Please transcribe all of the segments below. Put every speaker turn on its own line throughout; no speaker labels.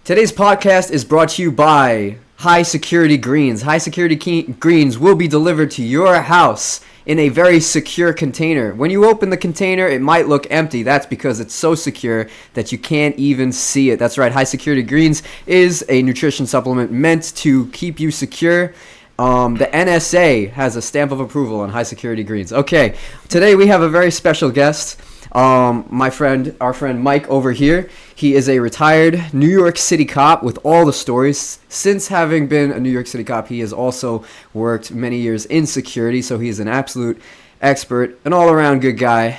Today's podcast is brought to you by High Security Greens. High Security Greens will be delivered to your house in a very secure container. When you open the container, it might look empty. That's because it's so secure that you can't even see it. That's right, High Security Greens is a nutrition supplement meant to keep you secure. The NSA has a stamp of approval on High Security Greens. Okay, today we have a very special guest. Our friend Mike over here. He is a retired New York City cop with all the stories. Since having been a New York City cop, he has also worked many years in security, so he's an absolute expert, an all-around good guy.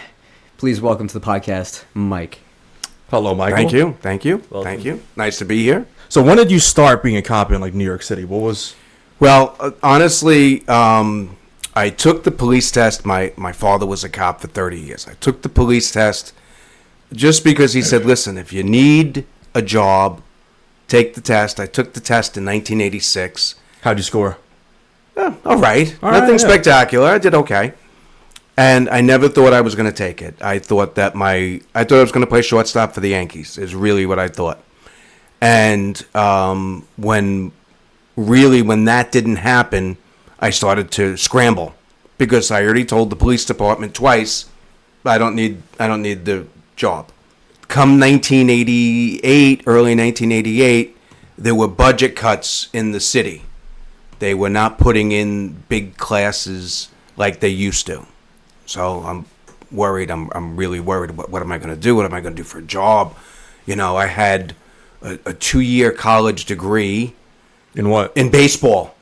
Please welcome to the podcast, Mike.
Hello, Michael.
Thank you. Nice to be here.
So when did you start being a cop in New York City?
Well, honestly, I took the police test. My father was a cop for 30 years. I took the police test just because he said, listen, if you need a job, take the test. I took the test in 1986.
How'd you score?
All right. Nothing spectacular. I did okay. And I never thought I was going to take it. I thought I was going to play shortstop for the Yankees is really what I thought. And when that didn't happen, I started to scramble because I already told the police department twice, I don't need the job. Come 1988, early 1988, there were budget cuts in the city. They were not putting in big classes like they used to. So I'm worried. I'm really worried. What am I going to do? What am I going to do for a job? I had a 2-year college degree.
In what?
In baseball.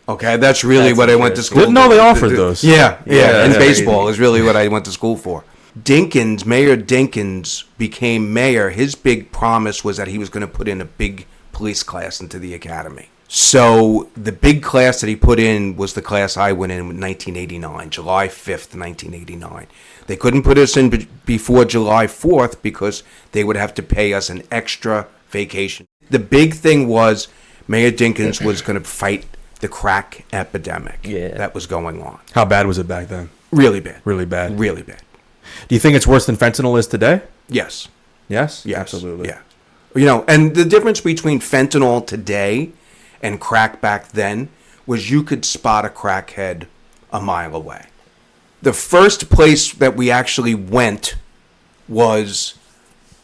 Okay, that's really what I went to school.
Didn't know they offered those.
Yeah. In baseball is really what I went to school for. Mayor Dinkins became mayor. His big promise was that he was going to put in a big police class into the academy. So the big class that he put in was the class I went in 1989, July 5th, 1989. They couldn't put us in before July 4th because they would have to pay us an extra vacation. The big thing was Mayor Dinkins was going to fight the crack epidemic that was going on.
How bad was it back then?
Really bad.
Really bad.
Really bad.
Do you think it's worse than fentanyl is today?
Yes.
Yes?
Yes.
Absolutely.
Yeah. And the difference between fentanyl today and crack back then was you could spot a crackhead a mile away. The first place that we actually went was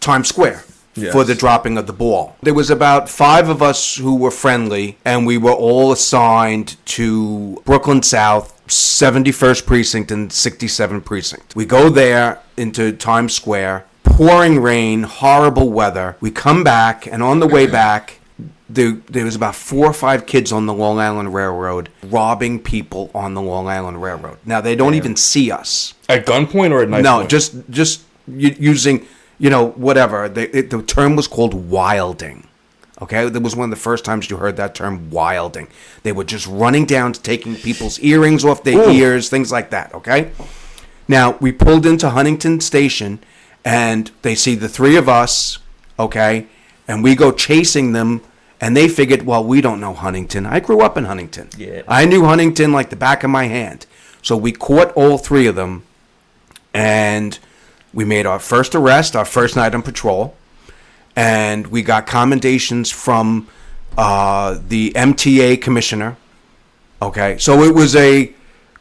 Times Square. Yes. For the dropping of the ball. There was about 5 of us who were friendly, and we were all assigned to Brooklyn South, 71st Precinct and 67th Precinct. We go there into Times Square, pouring rain, horrible weather. We come back, and on the way back, there was about 4 or 5 kids on the Long Island Railroad robbing people on the Long Island Railroad. Now, they don't even see us.
At gunpoint or at night?
No, just using... whatever. The term was called wilding. Okay? That was one of the first times you heard that term, wilding. They were just running down to taking people's earrings off their ears, things like that. Okay? Now, we pulled into Huntington Station, and they see the 3 of us, okay? And we go chasing them, and they figured, well, we don't know Huntington. I grew up in Huntington.
Yeah.
I knew Huntington like the back of my hand. So we caught all 3 of them, and... we made our first arrest, our first night on patrol, and we got commendations from the MTA commissioner. Okay, so it was a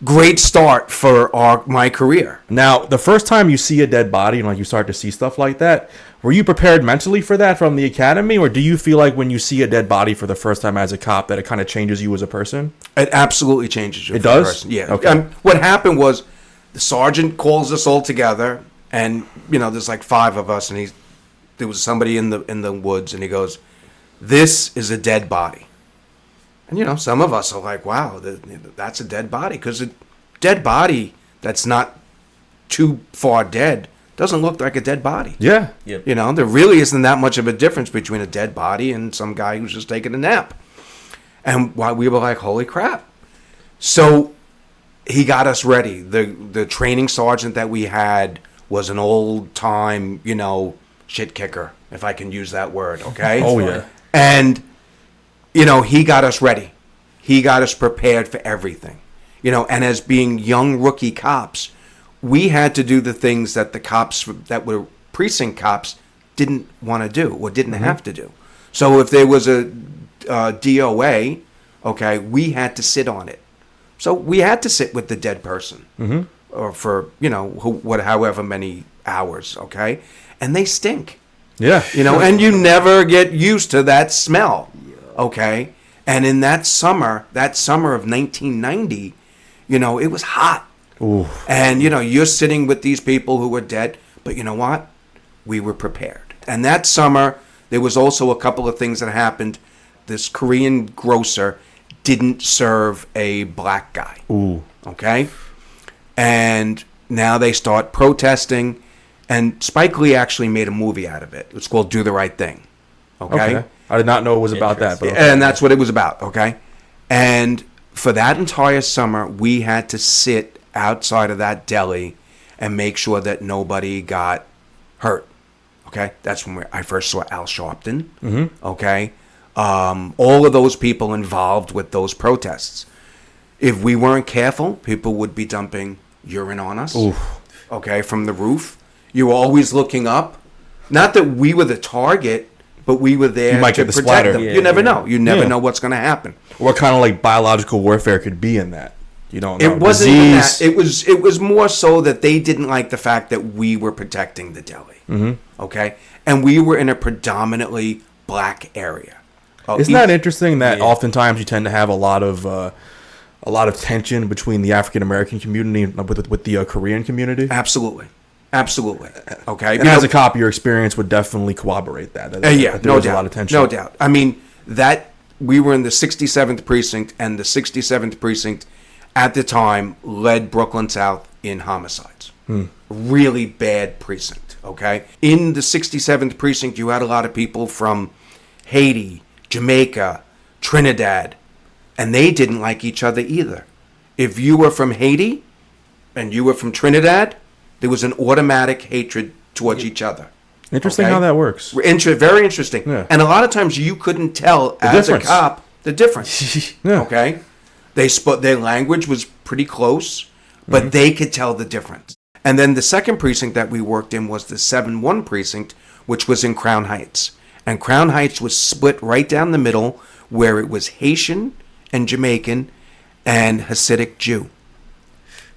great start for my career.
Now, the first time you see a dead body and you start to see stuff like that, were you prepared mentally for that from the academy, or do you feel like when you see a dead body for the first time as a cop that it kind of changes you as a person?
It absolutely changes you.
It does?
Person. Yeah.
Okay.
What happened was the sergeant calls us all together. And, there's 5 of us, and there was somebody in the woods, and he goes, this is a dead body. And, some of us are like, wow, that's a dead body. Because a dead body that's not too far dead doesn't look like a dead body.
Yeah.
Yep.
There really isn't that much of a difference between a dead body and some guy who's just taking a nap. And we were like, holy crap. So he got us ready. The training sergeant that we had was an old-time, shit kicker, if I can use that word, okay?
Oh, yeah.
And, he got us ready. He got us prepared for everything. And as being young rookie cops, we had to do the things that the cops that were precinct cops didn't want to do or didn't have to do. So if there was a DOA, okay, we had to sit on it. So we had to sit with the dead person, or for however many hours, okay, and they stink.
Yeah.
And you never get used to that smell, okay. And in that summer of 1990, it was hot.
Ooh.
And you're sitting with these people who were dead, but you know what? We were prepared. And that summer, there was also a couple of things that happened. This Korean grocer didn't serve a black guy.
Ooh.
Okay? And now they start protesting, and Spike Lee actually made a movie out of it. It's called Do the Right Thing. Okay?
I did not know it was about that. But okay.
And that's what it was about, okay? And for that entire summer, we had to sit outside of that deli and make sure that nobody got hurt. Okay? That's when I first saw Al Sharpton. Okay? All of those people involved with those protests. If we weren't careful, people would be dumping urine on us.
Oof.
Okay, from the roof. You were always looking up. Not that we were the target, but we were there to protect them. You never know. You never know what's going to happen.
What kind of like biological warfare could be in that? You don't know.
It wasn't even that. It was more so that they didn't like the fact that we were protecting the deli. Okay, and we were in a predominantly black area.
Isn't that interesting that oftentimes you tend to have a lot of tension between the African American community with the Korean community?
Absolutely. Okay.
And as a cop, your experience would definitely corroborate that.
No doubt.
A lot of tension.
No doubt. I mean, that we were in the 67th precinct, and the 67th precinct at the time led Brooklyn South in homicides. Really bad precinct. Okay. In the 67th precinct, you had a lot of people from Haiti, Jamaica, Trinidad, and they didn't like each other either. If you were from Haiti and you were from Trinidad, there was an automatic hatred towards each other.
Interesting how that works.
Very interesting. Yeah. And a lot of times you couldn't tell as a cop the difference. Okay? Their language was pretty close, but they could tell the difference. And then the second precinct that we worked in was the 7-1 precinct, which was in Crown Heights. And Crown Heights was split right down the middle, where it was Haitian and Jamaican and Hasidic Jew.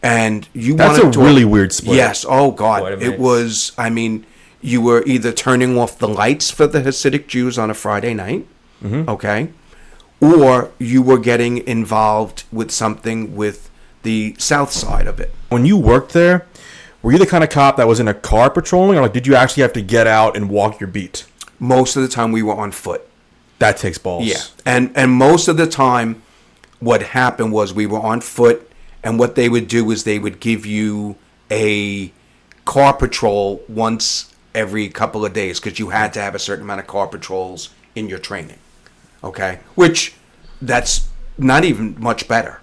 And
that's a really weird split.
Yes. Oh, God. It was, I mean, you were either turning off the lights for the Hasidic Jews on a Friday night, okay, or you were getting involved with something with the south side of it.
When you worked there, were you the kind of cop that was in a car patrolling, or like did you actually have to get out and walk your beat?
Most of the time we were on foot.
That takes balls.
Yeah. And most of the time what happened was we were on foot, and what they would do is they would give you a car patrol once every couple of days, because you had to have a certain amount of car patrols in your training. Okay? Which, that's not even much better.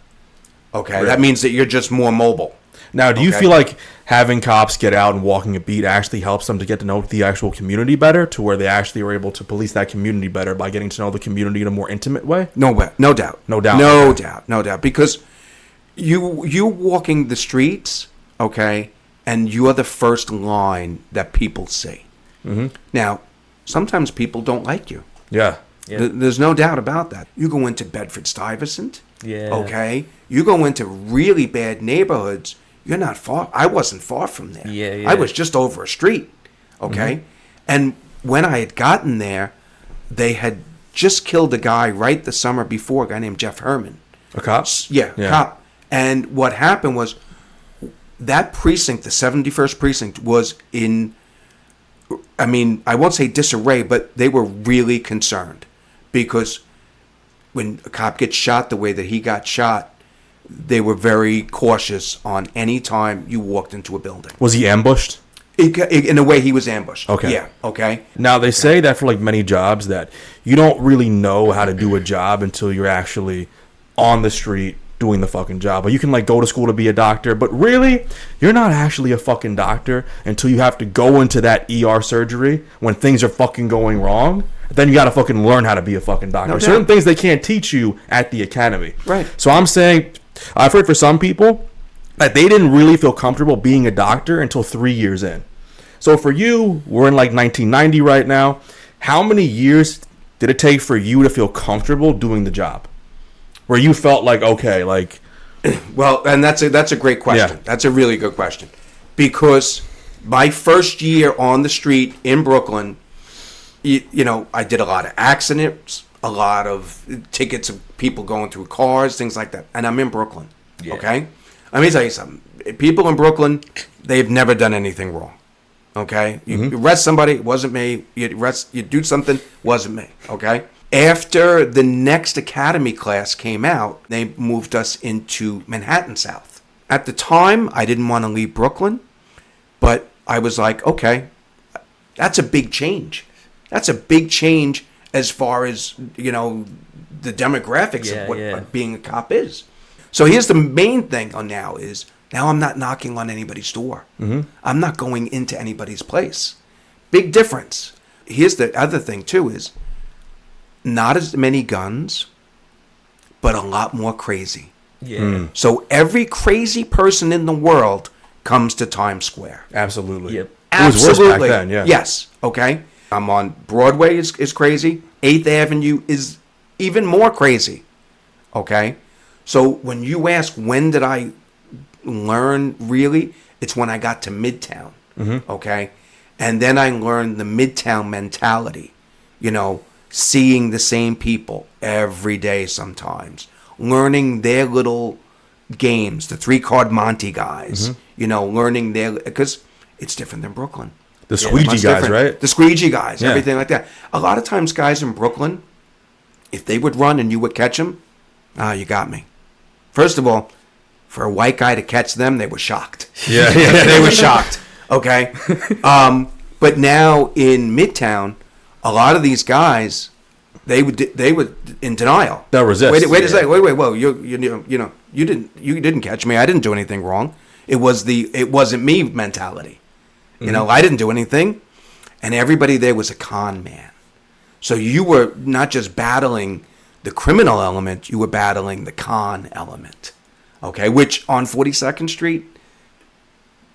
Okay? Right. That means that you're just more mobile.
Now, do you feel like having cops get out and walking a beat actually helps them to get to know the actual community better, to where they actually are able to police that community better by getting to know the community in a more intimate way?
No doubt. Because you walking the streets, okay, and you are the first line that people see. Now, sometimes people don't like you.
Yeah.
There's no doubt about that. You go into Bedford-Stuyvesant, okay? You go into really bad neighborhoods. You're not far. I wasn't far from there. I was just over a street, okay? And when I had gotten there, they had just killed a guy right the summer before, a guy named Jeff Herman.
A cop?
Yeah, cop. And what happened was that precinct, the 71st precinct, was in, I mean, I won't say disarray, but they were really concerned, because when a cop gets shot the way that he got shot, they were very cautious on any time you walked into a building.
Was he ambushed?
In a way, he was ambushed.
Okay.
Yeah, okay.
Now, they say that for like many jobs that you don't really know how to do a job until you're actually on the street doing the fucking job. But you can like go to school to be a doctor, but really, you're not actually a fucking doctor until you have to go into that ER surgery when things are fucking going wrong. Then you gotta fucking learn how to be a fucking doctor. Certain things they can't teach you at the academy.
Right.
So I'm saying, I've heard for some people that they didn't really feel comfortable being a doctor until 3 years in. So for you, we're in like 1990 right now. How many years did it take for you to feel comfortable doing the job? Where you felt like, okay, like...
Well, and that's a great question.
Yeah.
That's a really good question. Because my first year on the street in Brooklyn, you know, I did a lot of accidents, a lot of tickets of people going through cars, things like that. And I'm in Brooklyn, okay? Let me tell you something. People in Brooklyn, they've never done anything wrong, okay? You arrest somebody, it wasn't me. You do something, wasn't me, okay? After the next academy class came out, they moved us into Manhattan South. At the time, I didn't want to leave Brooklyn, but I was like, okay, that's a big change. That's a big change as far as, you know, the demographics of what being a cop is. So here's the main thing on now is, now I'm not knocking on anybody's door. I'm not going into anybody's place. Big difference. Here's the other thing, too, is not as many guns, but a lot more crazy. So every crazy person in the world comes to Times Square.
Absolutely.
Yep.
It was worse back then, yeah.
Yes, okay? I'm on Broadway is crazy. 8th Avenue is even more crazy, okay? So when you ask when did I learn really, it's when I got to Midtown, okay? And then I learned the Midtown mentality, you know, seeing the same people every day sometimes, learning their little games, the 3-card Monte guys, you know, learning their, because it's different than Brooklyn.
The squeegee guys,
different.
right?
The squeegee guys, everything like that. A lot of times guys in Brooklyn, if they would run and you would catch them, you got me. First of all, for a white guy to catch them, they were shocked.
Yeah.
They were shocked, okay? But now in Midtown, a lot of these guys, they would in denial.
They'll resist.
Wait a second. Wait. Whoa, you didn't catch me. I didn't do anything wrong. It wasn't me mentality. You know, I didn't do anything, and everybody there was a con man. So you were not just battling the criminal element, you were battling the con element. Okay, which on 42nd Street,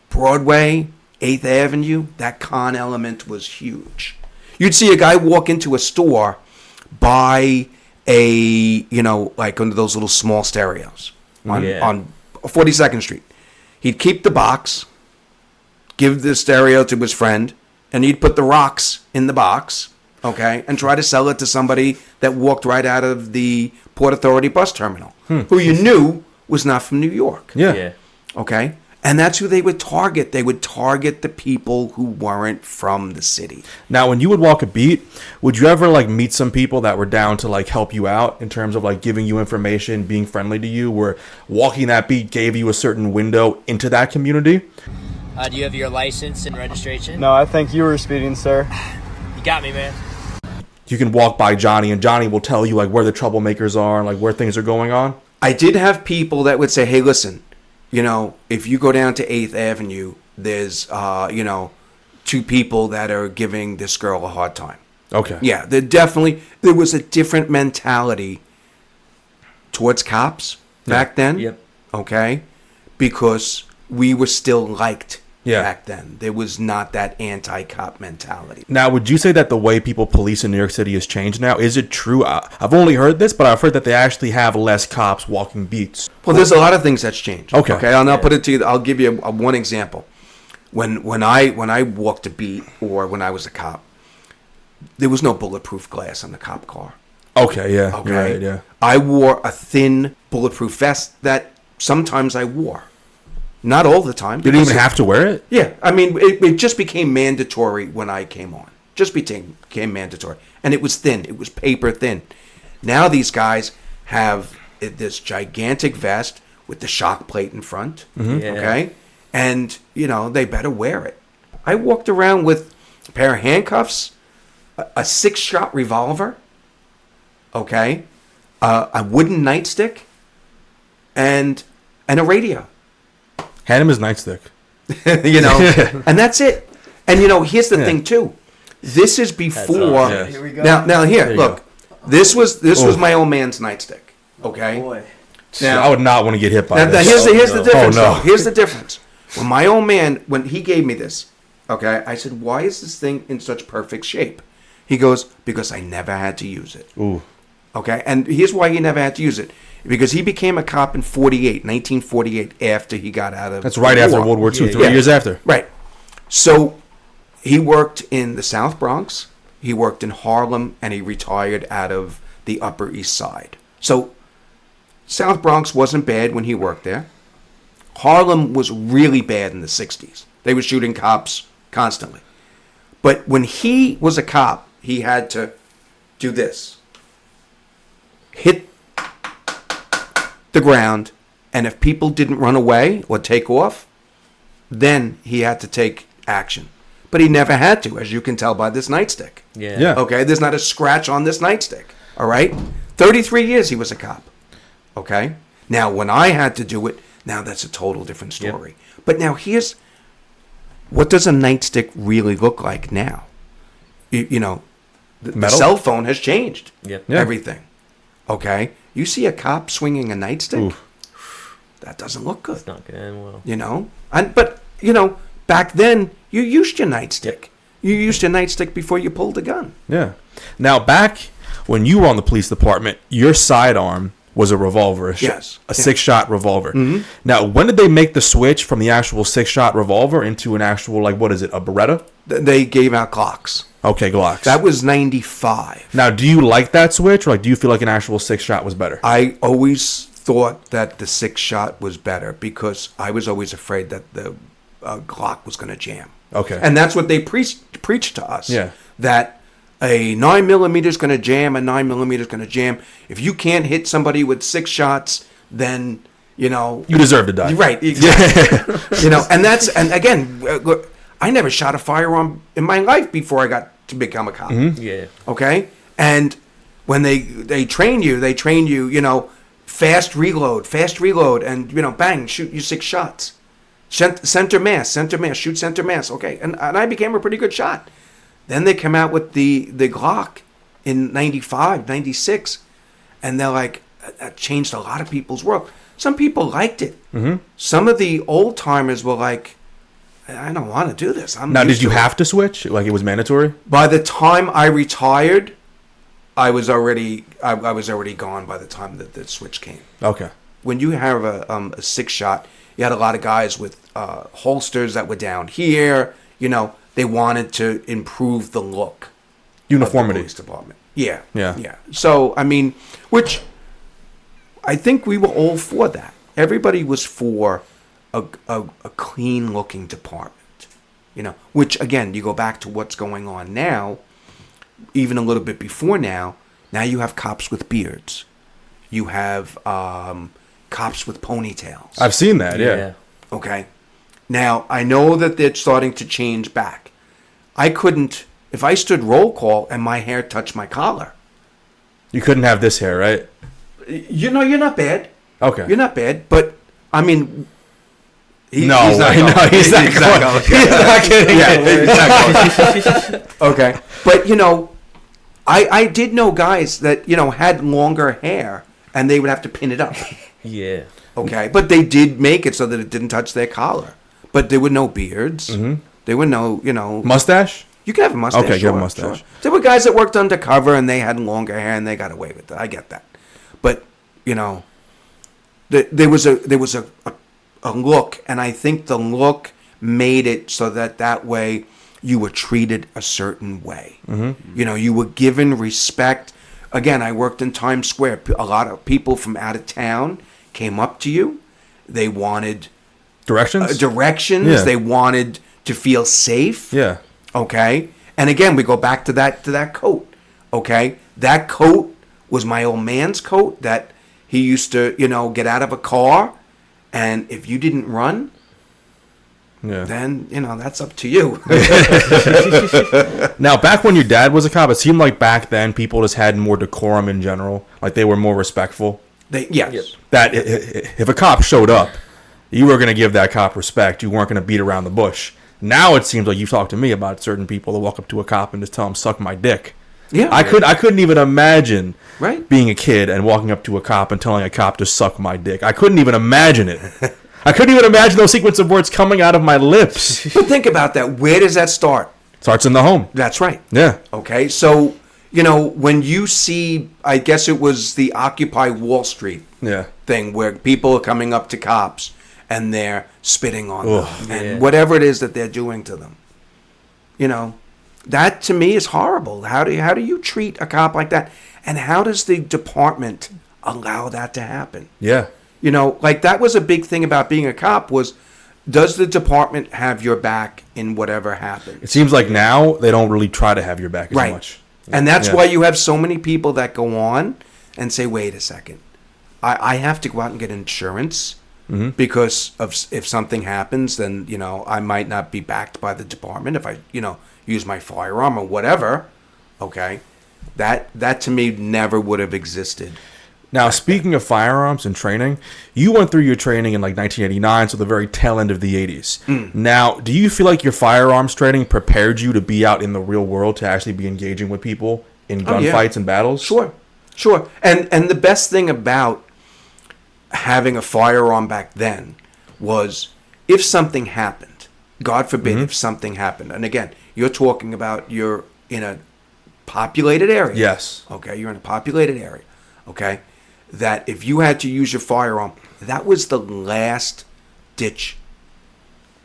Broadway, 8th Avenue, that con element was huge. You'd see a guy walk into a store, buy a, you know, like one of those little small stereos on 42nd Street. He'd keep the box, give the stereo to his friend, and he'd put the rocks in the box, okay, and try to sell it to somebody that walked right out of the Port Authority bus terminal, who you knew was not from New York.
Yeah.
Okay? And that's who they would target. They would target the people who weren't from the city.
Now, when you would walk a beat, would you ever like meet some people that were down to like help you out in terms of like giving you information, being friendly to you, where walking that beat gave you a certain window into that community?
Do you have your license and registration?
No, I think you were speeding, sir.
You got me, man.
You can walk by Johnny and Johnny will tell you like where the troublemakers are and like where things are going on.
I did have people that would say, hey, listen, you know, if you go down to 8th Avenue, there's, you know, 2 people that are giving this girl a hard time.
Okay.
Yeah, there was a different mentality towards cops back then.
Yep.
Okay? Because we were still liked
Yeah.
back then. There was not that anti-cop mentality.
Now, would you say that the way people police in New York City has changed now? Is it true? I've only heard this, but I've heard that they actually have less cops walking beats.
Well, there's a lot of things that's changed.
Okay.
Okay, and I'll put it to you. I'll give you one example. When I walked a beat or when I was a cop, there was no bulletproof glass on the cop car.
Okay, yeah.
Okay.
You're right, yeah.
I wore a thin bulletproof vest that sometimes I wore. Not all the time.
You didn't even have to wear it?
Yeah, I mean, it just became mandatory when I came on. Just became mandatory. And it was thin. It was paper thin. Now these guys have this gigantic vest with the shock plate in front.
Yeah.
Okay? And, you know, they better wear it. I walked around with a pair of handcuffs, a 6-shot revolver, okay, a wooden nightstick, and a radio.
Hand him his nightstick.
You know, and that's it. And, you know, here's the thing, too. This is before.
Yeah.
Here we go.
Now here,
There you
look.
go.
This was my old man's nightstick, okay?
Boy.
Now,
I would not want to get hit by
now
this.
here's the difference,
Oh, no.
though. Here's the difference. When my old man, when he gave me this, okay, I said, why is this thing in such perfect shape? He goes, because I never had to use it.
Ooh.
Okay, and here's why he never had to use it. Because he became a cop in 1948, after he got out of
That's right
the
after
war.
World War II,
Yeah,
3 years after.
Right. So he worked in the South Bronx, he worked in Harlem, and he retired out of the Upper East Side. So South Bronx wasn't bad when he worked there. Harlem was really bad in the 60s. They were shooting cops constantly. But when he was a cop, he had to do this. Hit the ground, and if people didn't run away or take off, then he had to take action. But he never had to, as you can tell by this nightstick.
Yeah.
Okay, there's not a scratch on this nightstick. All right? 33 years he was a cop. Okay? Now, when I had to do it, now that's a total different story. But now here's, what does a nightstick really look like now? You know, the cell phone has changed everything. Okay? You see a cop swinging a nightstick? That doesn't look good.
It's not going to end well.
You know? But, you know, back then, you used your nightstick. You used your nightstick before you pulled a gun.
Yeah. Now, back when you were on the police department, your sidearm was a revolver.
Yes.
A 6-shot revolver.
Mm-hmm.
Now, when did they make the switch from the actual 6-shot revolver into an actual, like, what is it, a Beretta?
They gave out Glocks.
Okay, Glocks.
That was 95.
Now, do you like that switch, or like, do you feel like an actual 6-shot was better?
I always thought that the 6-shot was better because I was always afraid that the Glock was going to jam.
Okay.
And that's what they preached to us.
Yeah.
That a 9mm is going to jam, a 9mm is going to jam. If you can't hit somebody with 6 shots, then, you know...
You deserve to die.
Right, exactly. You know, and that's... And again, look, I never shot a firearm in my life before I got to become a cop.
Mm-hmm.
Yeah.
Okay? And when they train you, you know, fast reload, and, you know, bang, shoot you 6 shots. Center mass, shoot center mass. Okay, and I became a pretty good shot. Then they come out with the Glock in 95, 96, and they're like, that changed a lot of people's world. Some people liked it. Mm-hmm. Some of the old timers were like, I don't want to do this.
Now, did you have to switch? Like, it was mandatory?
By the time I retired, I was already gone by the time that the switch came.
Okay.
When you have a 6-shot, you had a lot of guys with holsters that were down here. You know, they wanted to improve the look.
Uniformity.
Of the police department. Yeah.
Yeah.
Yeah. So, I mean, which I think we were all for that. Everybody was for a clean-looking department. You know, which, again, you go back to what's going on now, even a little bit before now you have cops with beards. You have cops with ponytails.
I've seen that, yeah.
Okay. Now, I know that they're starting to change back. I couldn't, if I stood roll call and my hair touched my collar.
You couldn't have this hair, right?
You know, you're not bad.
Okay.
You're not bad, but, I mean...
he's not kidding.
Yeah, okay. But, you know, I did know guys that, you know, had longer hair, and they would have to pin it up.
Yeah.
Okay, but they did make it so that it didn't touch their collar. But there were no beards. Mm-hmm. There were no, you know...
Mustache?
You can have a mustache.
Okay, you have a mustache.
Sure. There were guys that worked undercover and they had longer hair and they got away with it. I get that. But, you know, there was a look, and I think the look made it so that way you were treated a certain way. Mm-hmm. You know, you were given respect. Again, I worked in Times Square. A lot of people from out of town came up to you. They wanted
directions.
Yeah. They wanted to feel safe.
Yeah.
Okay. And again, we go back to that coat. Okay. That coat was my old man's coat that he used to, you know, get out of a car, and if you didn't run, then, you know, that's up to you.
Now, back when your dad was a cop, it seemed like back then people just had more decorum in general. Like, they were more respectful.
Yes.
That if a cop showed up, you were going to give that cop respect. You weren't going to beat around the bush. Now it seems like you've talked to me about certain people that walk up to a cop and just tell him, suck my dick.
Yeah.
I couldn't even imagine
right.
being a kid and walking up to a cop and telling a cop to suck my dick. I couldn't even imagine it. I couldn't even imagine those sequence of words coming out of my lips.
But think about that. Where does that start?
Starts in the home.
That's right.
Yeah.
Okay, so, when you see, I guess it was the Occupy Wall Street
Yeah.
thing where people are coming up to cops and they're spitting on them
Ugh.
and whatever it is that they're doing to them. That to me is horrible. How do you treat a cop like that? And how does the department allow that to happen?
Yeah.
Like that was a big thing about being a cop was, does the department have your back in whatever happens?
It seems like now they don't really try to have your back as
Right.
much.
And that's
Yeah.
why you have so many people that go on and say, wait a second, I have to go out and get insurance because of if something happens, then, I might not be backed by the department if I, use my firearm or whatever. Okay. That to me never would have existed.
Now, speaking of firearms and training, you went through your training in like 1989, so the very tail end of the 80s. Now, do you feel like your firearms training prepared you to be out in the real world to actually be engaging with people in gunfights and battles?
Sure. And the best thing about having a firearm back then was if something happened, God forbid if something happened, and again, you're talking about you're in a populated area.
Yes.
Okay, you're in a populated area. Okay, that if you had to use your firearm, that was the last ditch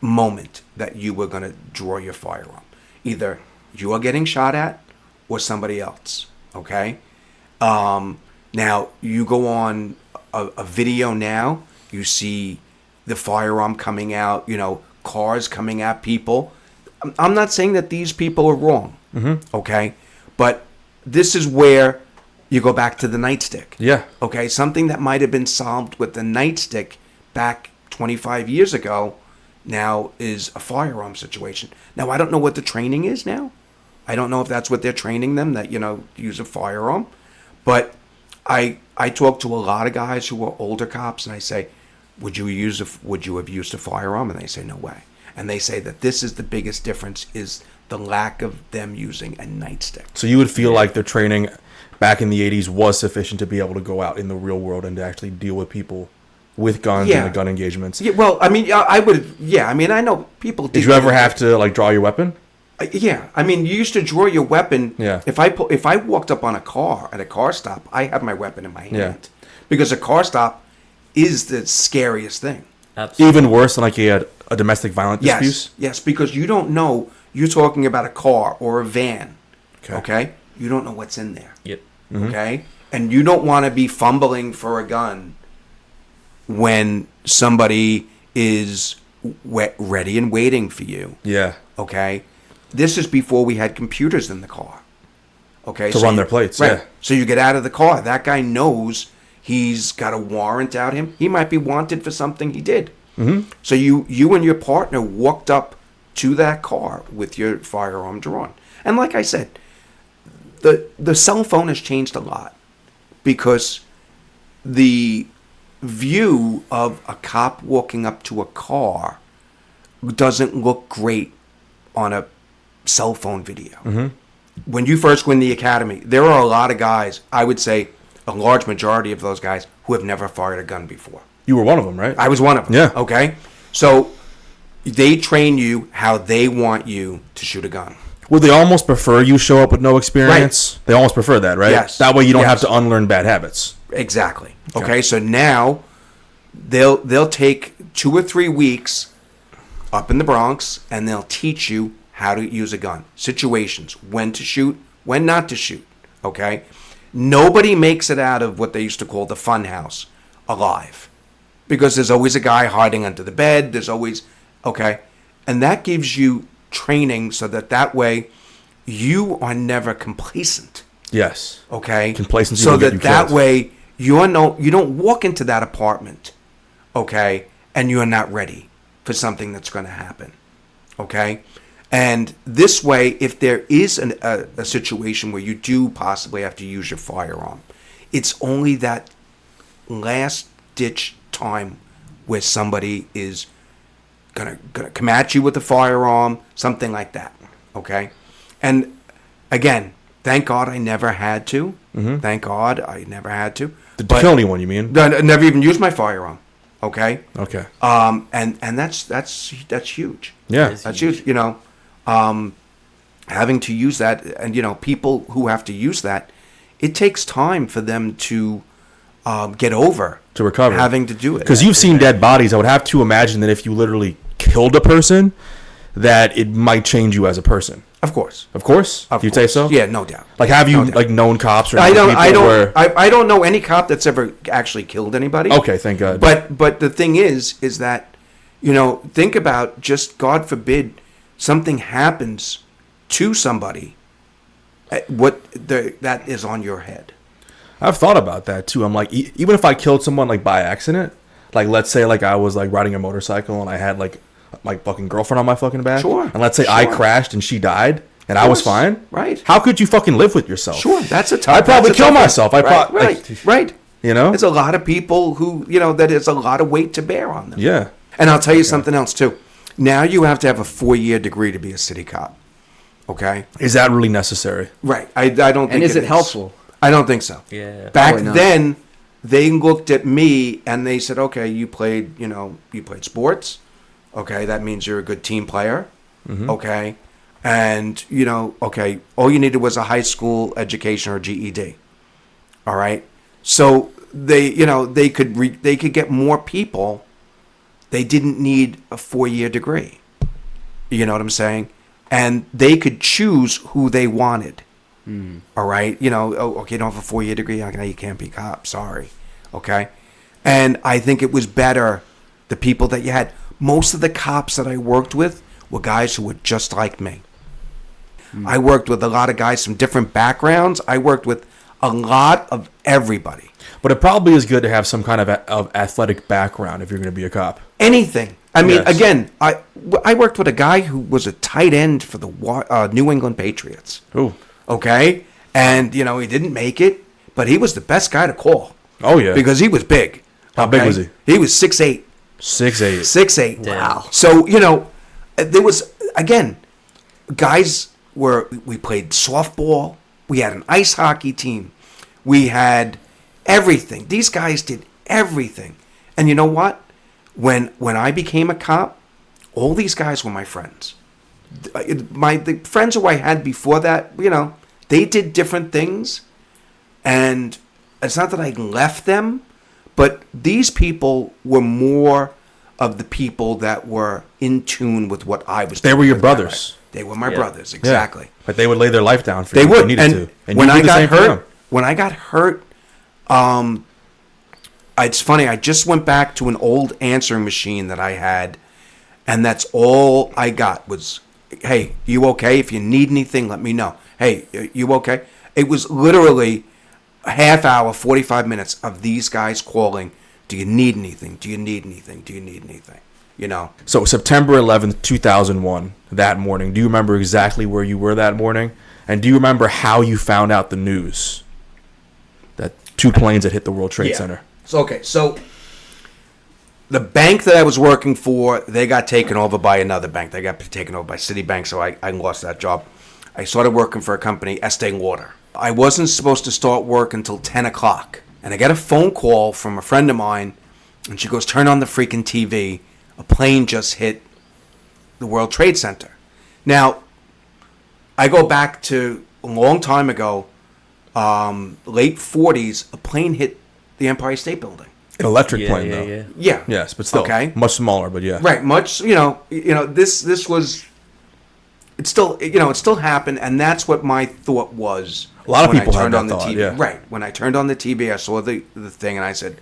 moment that you were going to draw your firearm. Either you are getting shot at or somebody else. Okay, now you go on a video now, you see the firearm coming out, cars coming at people. I'm not saying that these people are wrong, okay? But this is where you go back to the nightstick.
Yeah.
Okay, something that might have been solved with the nightstick back 25 years ago now is a firearm situation. Now, I don't know what the training is now. I don't know if that's what they're training them, that, use a firearm. But I talk to a lot of guys who are older cops, and I say, would you have used a firearm? And they say, no way. And they say that this is the biggest difference is the lack of them using a nightstick.
So you would feel like their training back in the 80s was sufficient to be able to go out in the real world and to actually deal with people with guns and the gun engagements.
Yeah, well, I mean, I would. Yeah, I mean, I know people.
Did you ever have to like draw your weapon?
Yeah, I mean, you used to draw your weapon.
Yeah.
If I walked up on a car at a car stop, I have my weapon in my hand.
Yeah.
Because a car stop is the scariest thing.
Absolutely.
Even worse than like a domestic violence dispute?
Yes, because you don't know. You're talking about a car or a van. Okay. You don't know what's in there.
Yep.
Okay, and you don't want to be fumbling for a gun when somebody is ready and waiting for you.
Yeah.
Okay, this is before we had computers in the car. Okay,
To run their plates,
right.
yeah.
So you get out of the car. That guy knows he's got a warrant out him. He might be wanted for something he did. So you and your partner walked up to that car with your firearm drawn. And like I said, the cell phone has changed a lot because the view of a cop walking up to a car doesn't look great on a cell phone video. When you first go in the academy, there are a lot of guys, I would say a large majority of those guys, who have never fired a gun before.
You were one of them, right?
I was one of them.
Yeah.
Okay? So they train you how they want you to shoot a gun.
Would they almost prefer you show up with no experience? They almost prefer that, right?
Yes.
That way you don't have to unlearn bad habits.
Exactly. Okay, so now they'll take 2 or 3 weeks up in the Bronx and they'll teach you how to use a gun. Situations, when to shoot, when not to shoot. Okay? Nobody makes it out of what they used to call the fun house alive. Because there's always a guy hiding under the bed, there's always okay? And that gives you training so that way you are never complacent.
Yes.
Okay?
Complacency
so
will get you
that
killed.
way you don't walk into that apartment, okay, and you're not ready for something that's going to happen. Okay? And this way, if there is a situation where you do possibly have to use your firearm, it's only that last ditch time where somebody is gonna come at you with a firearm, something like that. Okay? And again, thank God I never had to. Thank God I never had to.
Did you kill anyone, you mean?
I never even used my firearm. Okay?
Okay.
And that's huge.
Yeah.
That's huge. having to use that, and people who have to use that, it takes time for them to get over,
to recover,
having to do it.
Because you've seen dead bodies. I would have to imagine that if you literally killed a person, that it might change you as a person.
Of course.
You'd say so?
Yeah, no doubt.
Like, have you known cops or
I
people
I don't know any cop that's ever actually killed anybody.
Okay, thank God.
But the thing is that think about, just God forbid something happens to somebody, that is on your head.
I've thought about that too. I'm like, even if I killed someone like by accident, like let's say like I was like riding a motorcycle and I had like my fucking girlfriend on my fucking back.
Sure.
And let's say I crashed and she died and I was fine.
Right.
How could you fucking live with yourself?
Sure. That's a tough.
I'd probably kill myself.
Right.
You know?
There's a lot of people who, that is a lot of weight to bear on them.
Yeah.
And I'll tell you something else too. Now you have to have a 4-year degree to be a city cop. Okay?
Is that really necessary?
Right. I don't think
And is it helpful?
I don't think so.
Yeah.
Back then, they looked at me and they said, okay, you played sports. Okay, that means you're a good team player. Mm-hmm. Okay. And, okay, all you needed was a high school education or GED. All right. So they could get more people. They didn't need a 4-year degree. You know what I'm saying? And they could choose who they wanted. Mm. All right. Okay, you don't have a 4-year degree. Okay, you can't be cop. Sorry. Okay. And I think it was better, the people that you had. Most of the cops that I worked with were guys who were just like me. Mm. I worked with a lot of guys from different backgrounds. I worked with a lot of everybody.
But it probably is good to have some kind of athletic background if you're going to be a cop.
Anything. I mean, again, I worked with a guy who was a tight end for the New England Patriots.
Ooh.
Okay? And, he didn't make it, but he was the best guy to call.
Oh, yeah.
Because he was big.
How big was he?
He was 6'8".
6'8".
6'8".
Damn.
Wow. So, there was, again, guys we played softball. We had an ice hockey team. We had everything. These guys did everything. And you know what? When I became a cop, all these guys were my friends. The friends who I had before that, they did different things. And it's not that I left them, but these people were more of the people that were in tune with what I was doing.
They were your brothers.
They were my brothers, exactly.
Yeah. But they would lay their life down for
you.
They would.
They needed to. And when I got hurt, it's funny, I just went back to an old answering machine that I had, and that's all I got was, hey, you okay? If you need anything, let me know. Hey, you okay? It was literally a half hour, 45 minutes of these guys calling, do you need anything? Do you need anything? Do you need anything?
So September 11th, 2001, that morning, do you remember exactly where you were that morning? And do you remember how you found out the news that 2 planes had hit the World Trade Center?
So the bank that I was working for, they got taken over by another bank. They got taken over by Citibank, so I lost that job. I started working for a company, Estee Lauder. I wasn't supposed to start work until 10 o'clock. And I got a phone call from a friend of mine, and she goes, turn on the freaking TV. A plane just hit the World Trade Center. Now, I go back to a long time ago, late 40s, a plane hit the Empire State Building.
An electric plane, though.
Yeah.
Yes, but still.
Okay.
Much smaller, but yeah.
Right. Much, this was, it still happened, and that's what my thought was.
A lot of people had that thought,
TV.
yeah.
Right. When I turned on the TV, I saw the thing, and I said,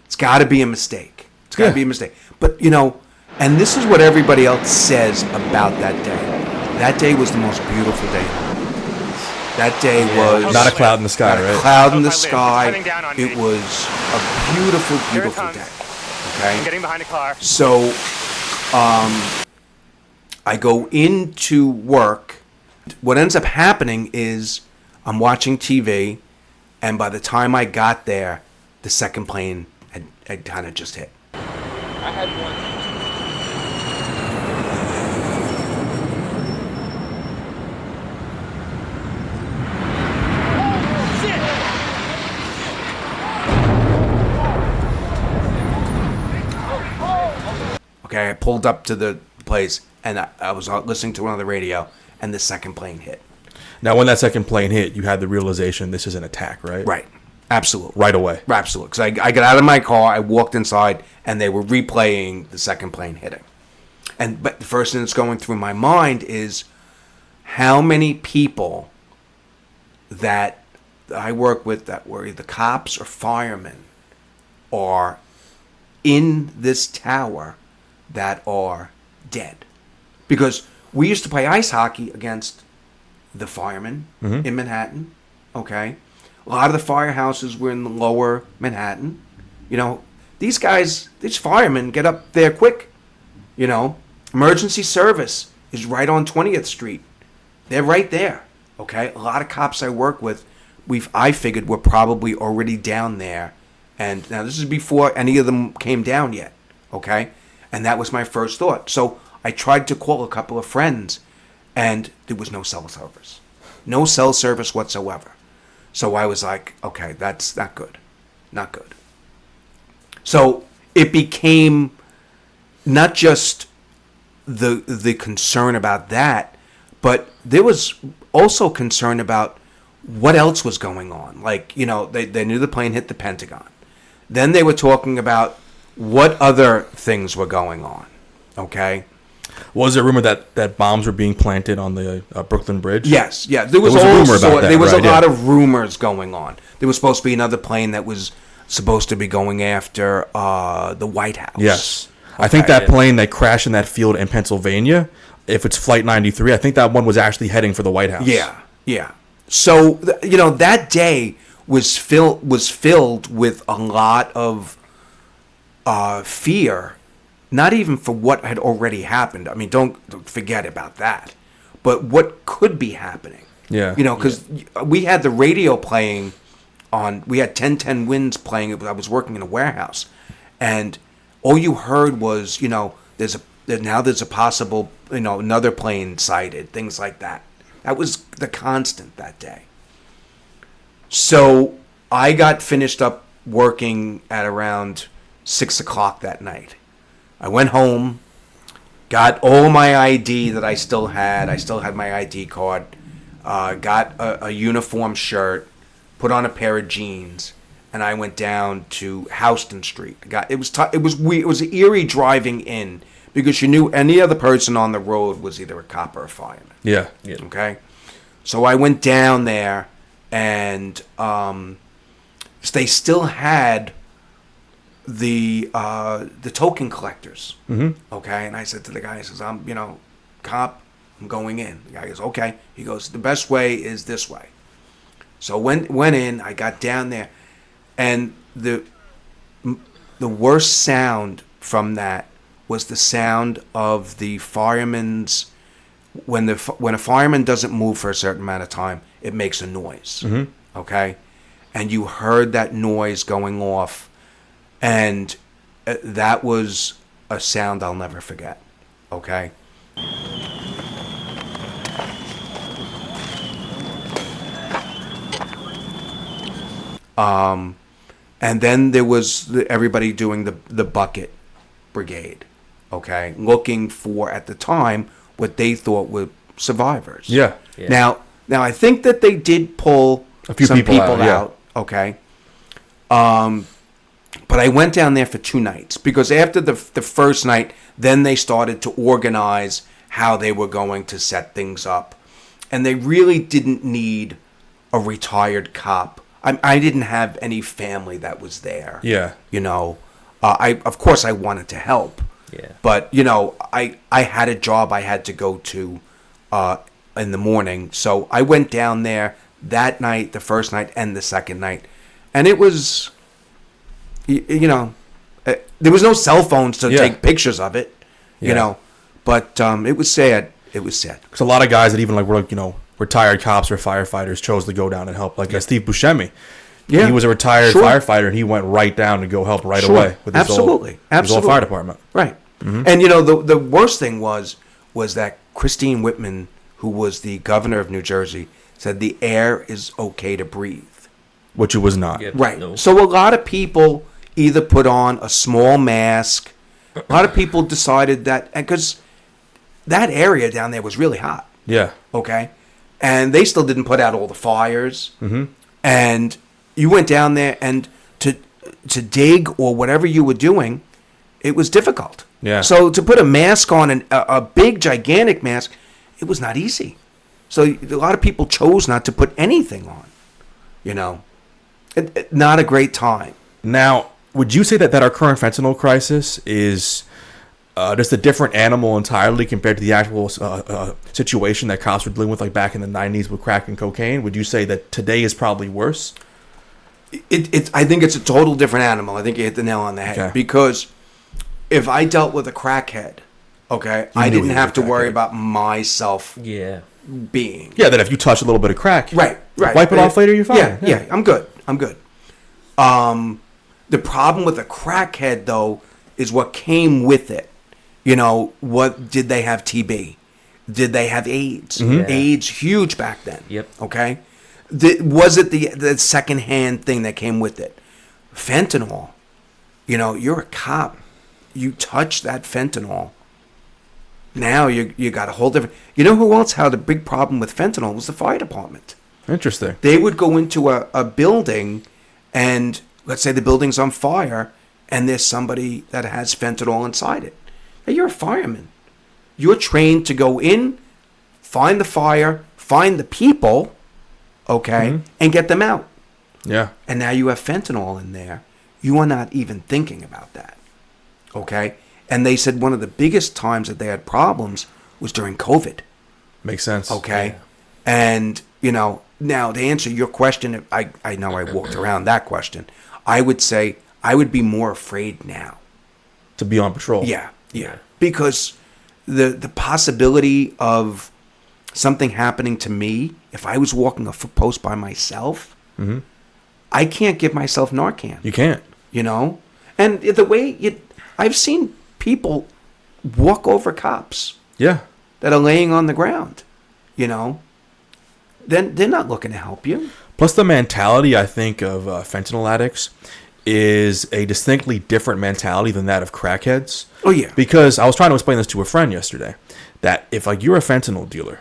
it's got to be a mistake. It's got to be a mistake. But, and this is what everybody else says about that day. That day was the most beautiful day. That day was...
Not a cloud in the sky,
not
right?
a cloud in the sky. It was a beautiful, beautiful day. Okay?
I'm getting behind a car.
So, I go into work. What ends up happening is I'm watching TV, and by the time I got there, the second plane had kind of just hit.
I had one.
Okay, I pulled up to the place, and I was listening to one on the radio, and the second plane hit.
Now, when that second plane hit, you had the realization this is an attack, right?
Right. Absolutely.
Right away.
Absolutely. Because I got out of my car, I walked inside, and they were replaying the second plane hitting. But the first thing that's going through my mind is how many people that I work with that were either cops or firemen are in this tower that are dead. Because we used to play ice hockey against the firemen in Manhattan, okay? A lot of the firehouses were in the lower Manhattan. You know, these guys, these firemen get up there quick, you know. Emergency service is right on 20th Street. They're right there, okay? A lot of cops I work with, I figured were probably already down there. And now this is before any of them came down yet, okay? And that was my first thought. So I tried to call a couple of friends, and there was no cell service. No cell service whatsoever. So I was like, okay, that's not good. Not good. So it became not just the concern about that, but there was also concern about what else was going on. Like, you know, they knew the plane hit the Pentagon. Then they were talking about what other things were going on. Okay?
Was there a rumor that bombs were being planted on the Brooklyn Bridge?
Yes, yeah. There was
a rumor about that.
There was
right,
a lot of rumors going on. There was supposed to be another plane that was supposed to be going after the White House.
Yes. I think that plane that crashed in that field in Pennsylvania, if it's Flight 93, I think that one was actually heading for the White House.
Yeah, yeah. So, you know, that day was filled with a lot of fear, not even for what had already happened. I mean, don't forget about that. But what could be happening.
Yeah.
You know, because we had the radio playing we had 1010 Winds playing. I was working in a warehouse. And all you heard was, you know, there's a possible, you know, another plane sighted, things like that. That was the constant that day. So I got finished up working at around 6 o'clock that night. I went home, got all my ID that I still had. I still had my ID card. Got a uniform shirt, put on a pair of jeans, and I went down to Houston Street. It was eerie driving in because you knew any other person on the road was either a cop or a fireman.
Yeah.
Okay, so I went down there, and they still had the token collectors. Mm-hmm. Okay, and I said to the guy, I says, I'm, you know, cop, I'm going in. The guy goes, okay. He goes, the best way is this way. So went in, I got down there, and the worst sound from that was the sound of the firemen's, when a fireman doesn't move for a certain amount of time, it makes a noise. Mm-hmm. Okay? And you heard that noise going off, and that was a sound I'll never forget. Okay? And then there was everybody doing the bucket brigade, okay, looking for, at the time, what they thought were survivors.
Yeah.
Now I think that they did pull
a few
some
people out,
okay. But I went down there for 2 nights because after the first night, then they started to organize how they were going to set things up, and they really didn't need a retired cop. I didn't have any family that was there.
Yeah.
You know, of course I wanted to help.
Yeah.
But, you know, I had a job I had to go to in the morning. So I went down there that night, the first night and the second night. And it was, you know, there was no cell phones to take pictures of it, you know. But it was sad. It was sad.
Because a lot of guys that even like were like, you know, retired cops or firefighters chose to go down and help. Like Steve Buscemi. Yeah. He was a retired firefighter, and he went right down to go help right away with his old fire department.
Right. Mm-hmm. And, you know, the worst thing was that Christine Whitman, who was the governor of New Jersey, said the air is okay to breathe.
Which it was not.
Yeah,
right.
No.
So a lot of people either put on a small mask. A lot of people decided that, because that area down there was really hot.
Yeah.
Okay, and they still didn't put out all the fires. Mm-hmm. And you went down there, and to dig or whatever you were doing, it was difficult.
Yeah.
So to put a mask on, a big gigantic mask, it was not easy. So a lot of people chose not to put anything on. You know, not a great time.
Now, would you say that our current fentanyl crisis is just a different animal entirely compared to the actual situation that cops were dealing with, like back in the 90s with crack and cocaine? Would you say that today is probably worse?
I think it's a total different animal. I think you hit the nail on the head.
Okay.
Because if I dealt with a crackhead, okay, I didn't have to worry about myself being.
Yeah, that if you touch a little bit of crack,
Right.
wipe it off later, you're fine.
Yeah, I'm good. The problem with a crackhead, though, is what came with it. You know, what did they have TB? Did they have AIDS?
Mm-hmm.
AIDS huge back then.
Yep.
Okay. Was it the secondhand thing that came with it? Fentanyl. You know, you're a cop. You touch that fentanyl. Now you got a whole different. You know who else had a big problem with fentanyl? Was the fire department.
Interesting.
They would go into a building, and let's say the building's on fire, and there's somebody that has fentanyl inside it. Hey, you're a fireman. You're trained to go in, find the fire, find the people, okay, and get them out.
Yeah.
And now you have fentanyl in there. You are not even thinking about that, okay? And they said one of the biggest times that they had problems was during COVID.
Makes sense.
Okay. Yeah. And, you know, now to answer your question, I know I walked around that question. I would say I would be more afraid now.
To be on patrol.
Yeah. Because the possibility of something happening to me, if I was walking a foot post by myself, I can't give myself Narcan.
You can't.
You know? And the way I've seen people walk over cops.
Yeah.
That are laying on the ground, you know, then they're not looking to help you.
Plus, the mentality, I think, of fentanyl addicts is a distinctly different mentality than that of crackheads.
Oh, yeah.
Because I was trying to explain this to a friend yesterday, that if, like, you're a fentanyl dealer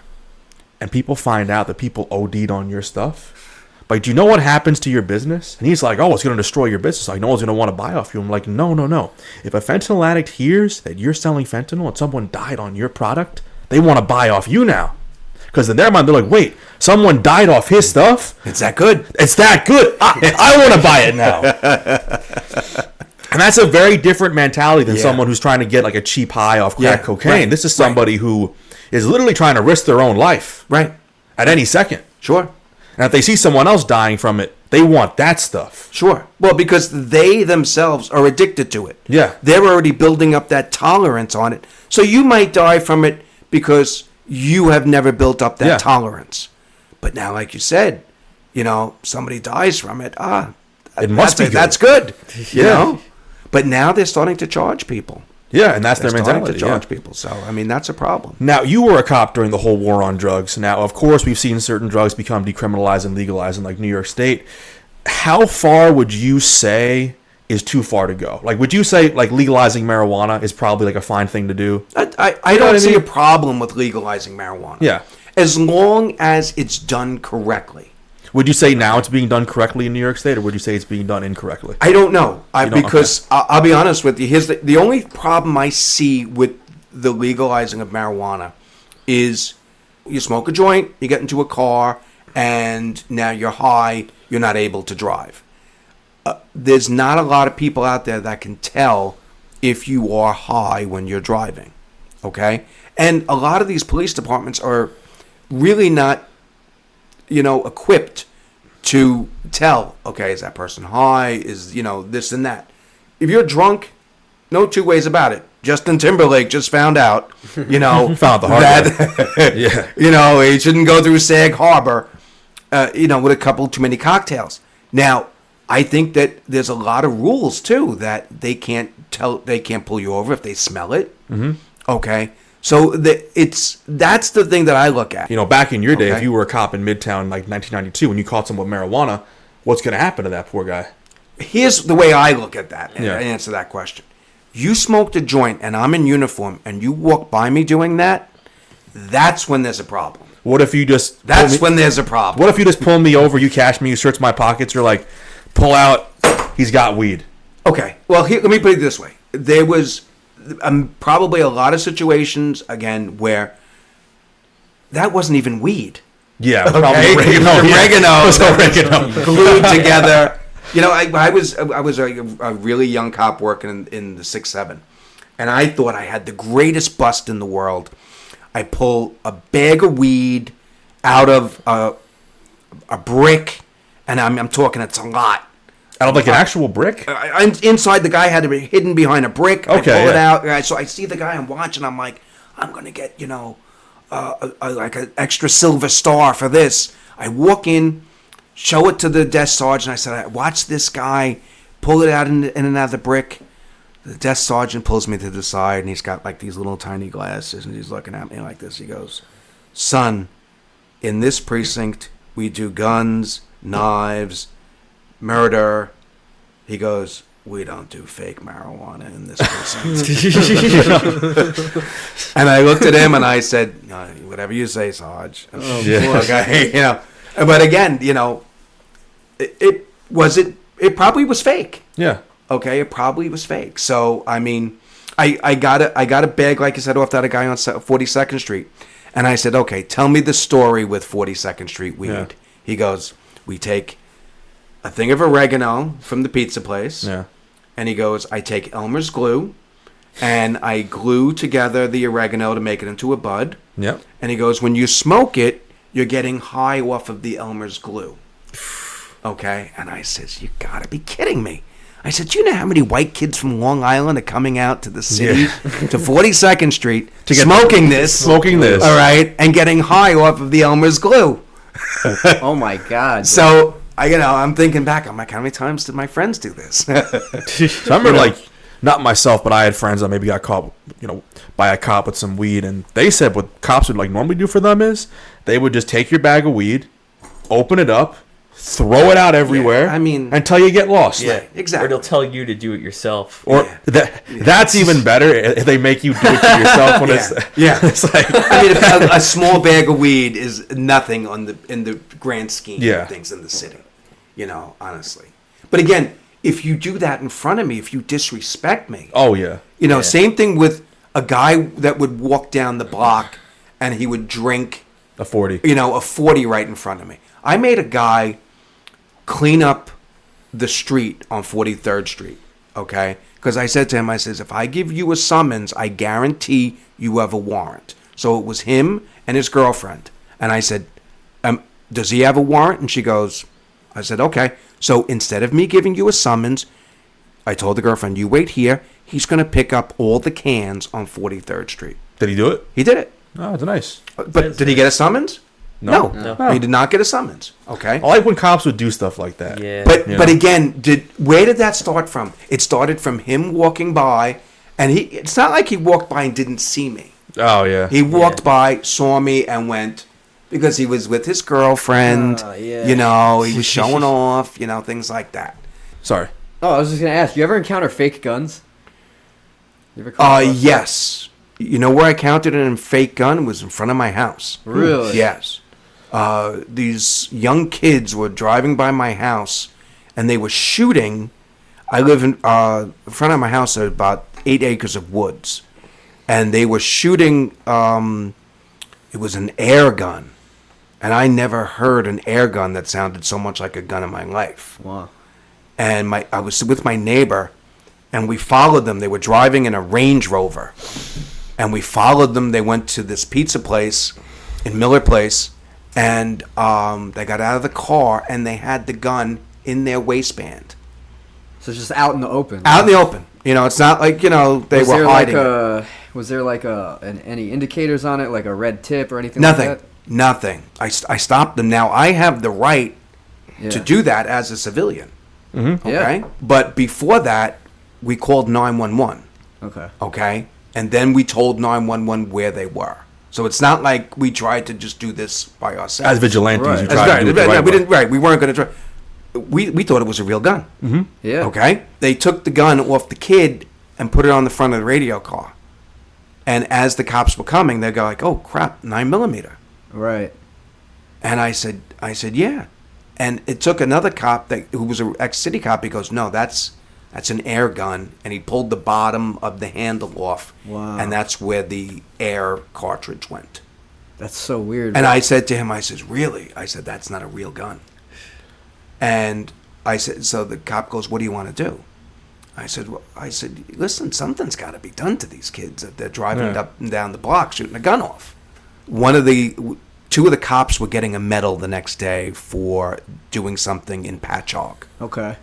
and people find out that people OD'd on your stuff, like, do you know what happens to your business? And he's like, oh, it's going to destroy your business. Like, no one's going to want to buy off you. I'm like, no. If a fentanyl addict hears that you're selling fentanyl and someone died on your product, they want to buy off you now. Because in their mind, they're like, wait, someone died off his stuff?
It's that good.
It's that good. I want to buy it now. And that's a very different mentality than someone who's trying to get like a cheap high off crack cocaine. Right. This is somebody who is literally trying to risk their own life.
Right.
At any second.
Sure.
And if they see someone else dying from it, they want that stuff.
Sure. Well, because they themselves are addicted to it.
Yeah.
They're already building up that tolerance on it. So you might die from it because you have never built up that tolerance. But now, like you said, you know, somebody dies from it.
It must be good.
That's good. You know? But now they're starting to charge people.
Yeah, and that's
they're
their mentality.
To charge people. So, I mean, that's a problem.
Now, you were a cop during the whole war on drugs. Now, of course, we've seen certain drugs become decriminalized and legalized in, like, New York State. How far would you say is too far to go? Like, would you say, like, legalizing marijuana is probably, like, a fine thing to do?
I don't see a problem with legalizing marijuana.
Yeah.
As long as it's done correctly.
Would you say now it's being done correctly in New York State, or would you say it's being done incorrectly?
I don't know. Because I'll be honest with you. Here's the only problem I see with the legalizing of marijuana is you smoke a joint, you get into a car, and now you're high, you're not able to drive. There's not a lot of people out there that can tell if you are high when you're driving. Okay? And a lot of these police departments are really not, you know, equipped to tell, okay, is that person high? Is, you know, this and that. If you're drunk, no two ways about it. Justin Timberlake just found out, you know,
found the hard
that, you know, he shouldn't go through Sag Harbor, you know, with a couple too many cocktails. Now, I think that there's a lot of rules too that they can't pull you over if they smell it. Mm-hmm. Okay. So that's the thing that I look at.
You know, back in your day, if you were a cop in Midtown, like 1992, when you caught someone with marijuana, what's going to happen to that poor guy?
Here's the way I look at that and answer that question. You smoked a joint and I'm in uniform and you walk by me doing that, That's when there's a problem.
What if you just...
That's when there's a problem.
What if you just pull me over, you cash me, you search my pockets, you're like, pull out, he's got weed.
Okay. Well, let me put it this way. There was probably a lot of situations, again, where that wasn't even weed.
Yeah,
Okay?
probably oregano.
Oregano.
It was oregano.
Glued together. You know, I was a really young cop working in the 6-7, and I thought I had the greatest bust in the world. I pull a bag of weed out of a brick, and I'm talking it's a lot.
Out of like an actual brick?
I'm inside. The guy had to be hidden behind a brick.
Okay,
I pull it out. So I see the guy. I'm watching. I'm like, I'm gonna get like an extra silver star for this. I walk in, show it to the desk sergeant. I said, watch this guy pull it out in and out of the brick. The desk sergeant pulls me to the side, and he's got like these little tiny glasses, and he's looking at me like this. He goes, "Son, in this precinct, we do guns, knives, murder." He goes, "We don't do fake marijuana in this precinct." And I looked at him and I said, "Whatever you say, Sarge." Okay, But again, it probably was fake.
Yeah.
Okay, it probably was fake. So I mean, I got a bag, like I said, off that guy on 42nd Street, and I said, "Okay, tell me the story with 42nd Street weed."
Yeah.
He goes, "We take a thing of oregano from the pizza place."
Yeah.
And he goes, "I take Elmer's glue, and I glue together the oregano to make it into a bud."
Yep.
And he goes, "When you smoke it, you're getting high off of the Elmer's glue." Okay? And I says, "You gotta be kidding me." I said, "Do you know how many white kids from Long Island are coming out to the city, to 42nd Street, smoking this,
all
right, and getting high off of the Elmer's glue?"
Oh my God.
So I'm thinking back. I'm like, how many times did my friends do this?
So I remember, like, not myself, but I had friends that maybe got caught, by a cop with some weed, and they said what cops would like normally do for them is they would just take your bag of weed, open it up, throw it out everywhere.
I mean,
until you get lost.
Yeah, exactly.
Or they'll tell you to do it yourself.
Or that's even better if they make you do it to yourself. When it's like,
I mean, a small bag of weed is nothing in the grand scheme of things in the city. Honestly. But again, if you do that in front of me, if you disrespect me, same thing with a guy that would walk down the block and he would drink
a 40,
a 40 right in front of me. I made a guy clean up the street on 43rd Street, okay? Because I said to him, I says, if I give you a summons, I guarantee you have a warrant. So it was him and his girlfriend. And I said, does he have a warrant? And she goes, I said, okay. So instead of me giving you a summons, I told the girlfriend, you wait here. He's going to pick up all the cans on 43rd Street.
Did he do it?
He did it.
Oh, that's nice.
But did he get a summons? No. He did not get a summons. Okay.
I like when cops would do stuff like that.
Yeah.
But again, where did that start from? It started from him walking by, and it's not like he walked by and didn't see me.
Oh, yeah.
He walked by, saw me, and went, because he was with his girlfriend, he was showing off, things like that.
Sorry.
Oh, I was just going to ask, you ever encounter fake guns? You ever come across
yes. You know where I counted a fake gun? It was in front of my house.
Really?
Yes. These young kids were driving by my house, and they were shooting. I live in front of my house. There are about 8 acres of woods, and they were shooting. It was an air gun, and I never heard an air gun that sounded so much like a gun in my life.
Wow.
And I was with my neighbor, and we followed them. They were driving in a Range Rover, and we followed them. They went to this pizza place in Miller Place. And they got out of the car, and they had the gun in their waistband.
So it's just out in the open.
Out in the open. It's not like, they were hiding it.
Was there like any indicators on it, like a red tip or anything
Nothing.
like that?
Nothing. I stopped them. Now, I have the right to do that as a civilian.
Mm-hmm.
Okay?
Yeah.
But before that, we called 911.
Okay.
Okay? And then we told 911 where they were. So it's not like we tried to just do this by ourselves.
As vigilantes,
Right.
you tried to do it the right
we
way.
didn't. Right, we weren't going to try. We thought it was a real gun.
Mm-hmm.
Yeah.
Okay, they took the gun off the kid and put it on the front of the radio car. And as the cops were coming, they go like, "Oh crap, 9mm."
Right.
And I said, "Yeah." And it took another cop who was an ex-city cop. He goes, "No, that's an air gun." And he pulled the bottom of the handle off.
Wow.
And that's where the air cartridge went.
That's so weird.
And I said to him, I said, "Really?" I said, "That's not a real gun." And I said, so the cop goes, "What do you want to do?" I said, "Listen, something's got to be done to these kids that they're driving up and down the block shooting a gun off." Two of the cops were getting a medal the next day for doing something in Patchogue.
Okay.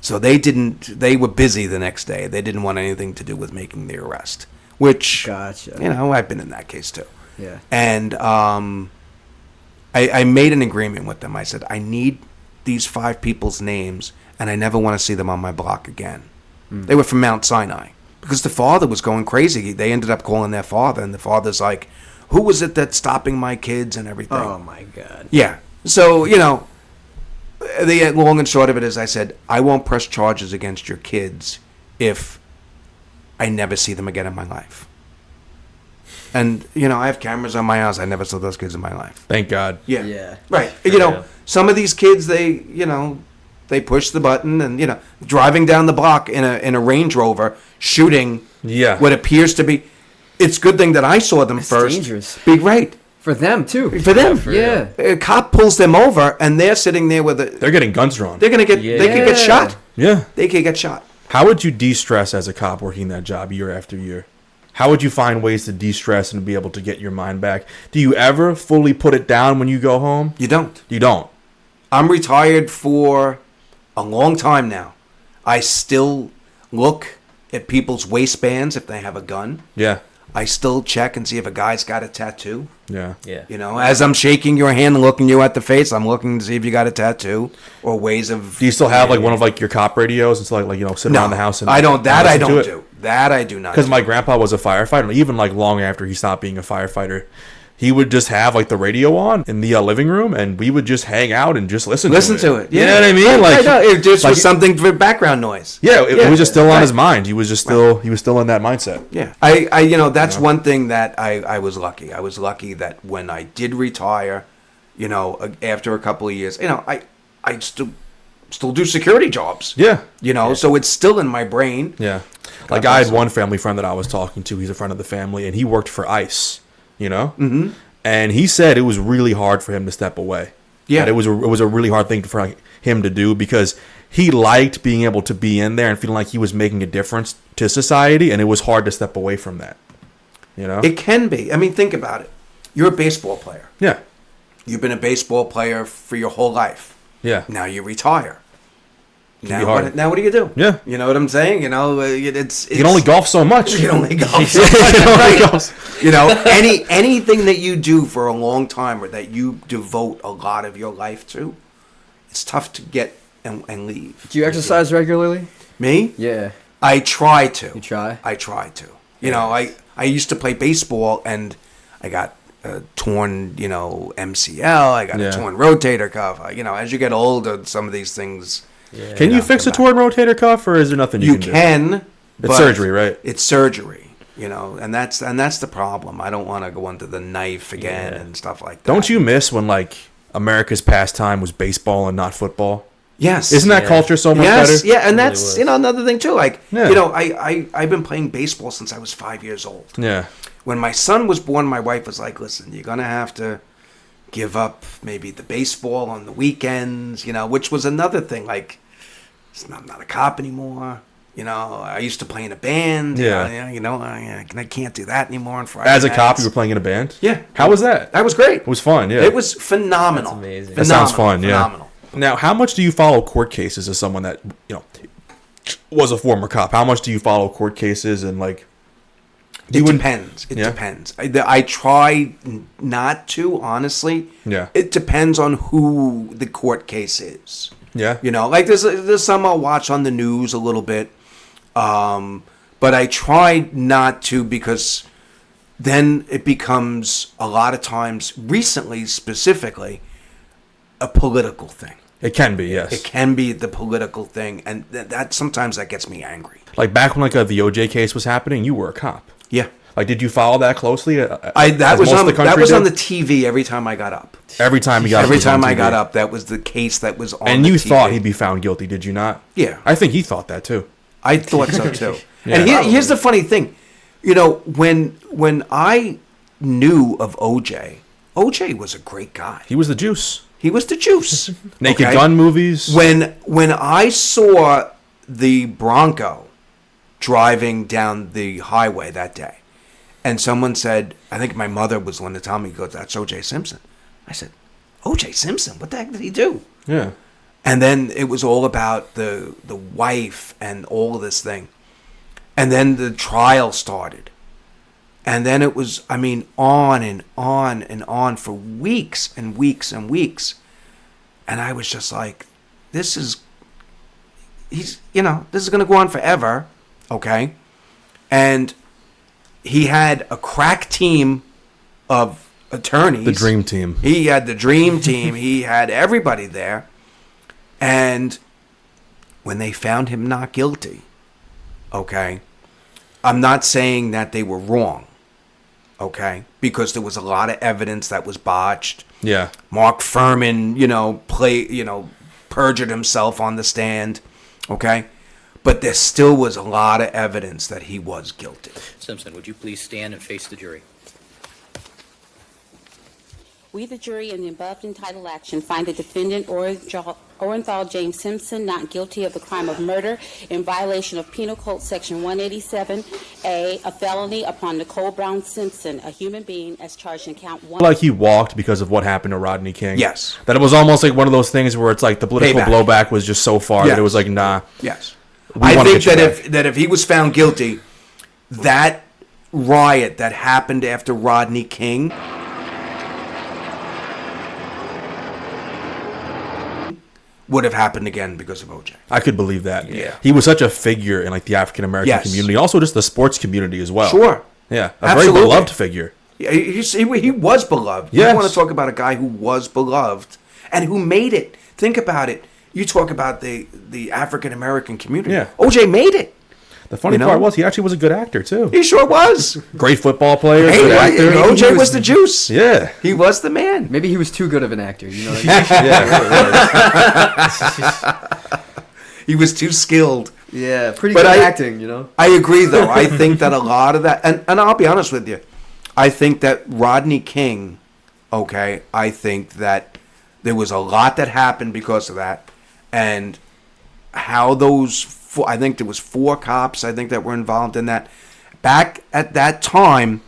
So they were busy the next day. They didn't want anything to do with making the arrest, which,
Gotcha.
I've been in that case too.
Yeah.
And I made an agreement with them. I said, "I need these 5 people's names, and I never want to see them on my block again." They were from Mount Sinai. Because the father was going crazy. They ended up calling their father, and the father's like, "Who was it that's stopping my kids and everything?"
Oh, my God.
Yeah. So, the long and short of it is I said, "I won't press charges against your kids if I never see them again in my life." And, I have cameras on my house. I never saw those kids in my life.
Thank God.
Yeah.
Yeah.
Right.
Yeah.
Some of these kids, they push the button and, driving down the block in a Range Rover, shooting what appears to be. It's a good thing that I saw them first.
Dangerous.
Big right.
For them, too.
For them.
Yeah.
A cop pulls them over and they're sitting there with
They're getting guns drawn.
They're going to get, they could get shot.
Yeah.
They could get shot.
How would you de-stress as a cop working that job year after year? How would you find ways to de-stress and be able to get your mind back? Do you ever fully put it down when you go home?
You don't.
You don't.
I'm retired for a long time now. I still look at people's waistbands if they have a gun.
Yeah.
I still check and see if a guy's got a tattoo.
Yeah.
Yeah.
As I'm shaking your hand and looking you at the face, I'm looking to see if you got a tattoo or ways of.
Do you still have one of your cop radios and so sit around the house and
I don't. That I
listen to
don't
it?
do. That I do not.
Because my grandpa was a firefighter. Even long after he stopped being a firefighter, he would just have the radio on in the living room, and we would just hang out and just listen to it.
Yeah.
You know what I mean?
I know. It just was something for background noise.
Yeah, it was just still on his mind. He was just still he was still in that mindset.
Yeah. That's one thing that I was lucky. I was lucky that when I did retire, after a couple of years, I still do security jobs.
Yeah.
So it's still in my brain.
Yeah. I had one family friend that I was talking to. He's a friend of the family, and he worked for ICE. Mm-hmm. And he said it was really hard for him to step away. Yeah, that it was a really hard thing for him to do because he liked being able to be in there and feeling like he was making a difference to society, and it was hard to step away from that.
It can be. I mean, think about it. You're a baseball player.
Yeah,
you've been a baseball player for your whole life.
Yeah.
Now you retire. Now what do you do?
Yeah.
You know what I'm saying? It's
you can only golf so much.
You can only golf so much. Right. Anything that you do for a long time or that you devote a lot of your life to, it's tough to get and leave.
Do you exercise regularly?
Me?
Yeah.
I try to.
You try?
I try to. I used to play baseball and I got torn, MCL. I got a torn rotator cuff. As you get older, some of these things.
Yeah. Can you fix a torn rotator cuff, or is there nothing you can do? It's surgery, right?
It's surgery, and that's the problem. I don't want to go under the knife again and stuff like that.
Don't you miss when America's pastime was baseball and not football?
Yes.
Isn't that culture so much better?
Yeah, and that's another thing too. I've been playing baseball since I was 5 years old.
Yeah.
When my son was born, my wife was like, "Listen, you're gonna have to give up maybe the baseball on the weekends," which was another thing. I'm not a cop anymore. I used to play in a band. I can't do that anymore on Friday
As a
nights.
cop, you were playing in a band?
Yeah.
How was that?
That was great.
It was fun, yeah.
It was phenomenal.
That's amazing.
That sounds fun, yeah.
Phenomenal.
Now, how much do you follow court cases as someone that, was a former cop? How much do you follow court cases and
It depends. It depends. I try not to, honestly.
Yeah.
It depends on who the court case is.
Yeah.
There's some I'll watch on the news a little bit. But I try not to because then it becomes a lot of times, recently specifically, a political thing.
It can be, yes.
It can be the political thing, and that sometimes that gets me angry.
Back when the OJ case was happening, you were a cop.
Yeah.
Like, did you follow that closely?
That was on the TV every time I got up.
Every time he got
Every time I got up, that was the case that was on.
And
the
you
TV.
thought he'd be found guilty, did you not?
Yeah,
I think he thought that too.
I thought so too.
Yeah,
and here's the funny thing, you know, when I knew of OJ was a great guy.
He was the juice.
He was the juice.
Naked Gun movies.
When I saw the Bronco driving down the highway that day, and someone said, I think my mother was the one to tell me, goes, that's OJ Simpson. I said, OJ Simpson? What the heck did he do?
Yeah.
And then it was all about the wife and all of this thing. And then the trial started. And then it was, I mean, on and on and on for weeks and weeks and weeks. And I was just like, this is going to go on forever. Okay. And he had a crack team of attorneys.
The dream team.
He had the dream team. He had everybody there. And when they found him not guilty, okay, I'm not saying that they were wrong. Okay, because there was a lot of evidence that was botched.
Yeah.
Mark Furman, perjured himself on the stand. Okay, but there still was a lot of evidence that he was guilty.
Simpson, would you please stand and face the jury?
We, the jury, in the above entitled action, find the defendant Orenthal James Simpson not guilty of the crime of murder in violation of Penal Code Section 187A, a felony upon Nicole Brown Simpson, a human being, as charged in count 1.
Like he walked because of what happened to Rodney King.
Yes.
That it was almost like one of those things where it's like the political blowback was just so far that it was like, nah.
Yes. I think that if he was found guilty, that riot that happened after Rodney King would have happened again because of OJ.
I could believe that.
Yeah.
He was such a figure in like the African American community, also just the sports community as well.
Sure.
Yeah.
Absolutely.
Very beloved figure.
Yeah, he was beloved.
Yes.
You want to talk about a guy who was beloved and who made it. Think about it. You talk about the African American community.
Yeah.
OJ made it.
The funny part was he actually was a good actor too.
He sure was.
Great football player.
Hey,
good actor.
OJ was the juice.
Yeah.
He was the man.
Maybe he was too good of an actor. You know what I mean?
He was too skilled.
Yeah, pretty good acting, you know.
I agree, though. I think that a lot of that, and I'll be honest with you, I think that Rodney King, okay, I think that there was a lot that happened because of that, and how those, I think there was 4 cops, I think, that were involved in that. Back at that time,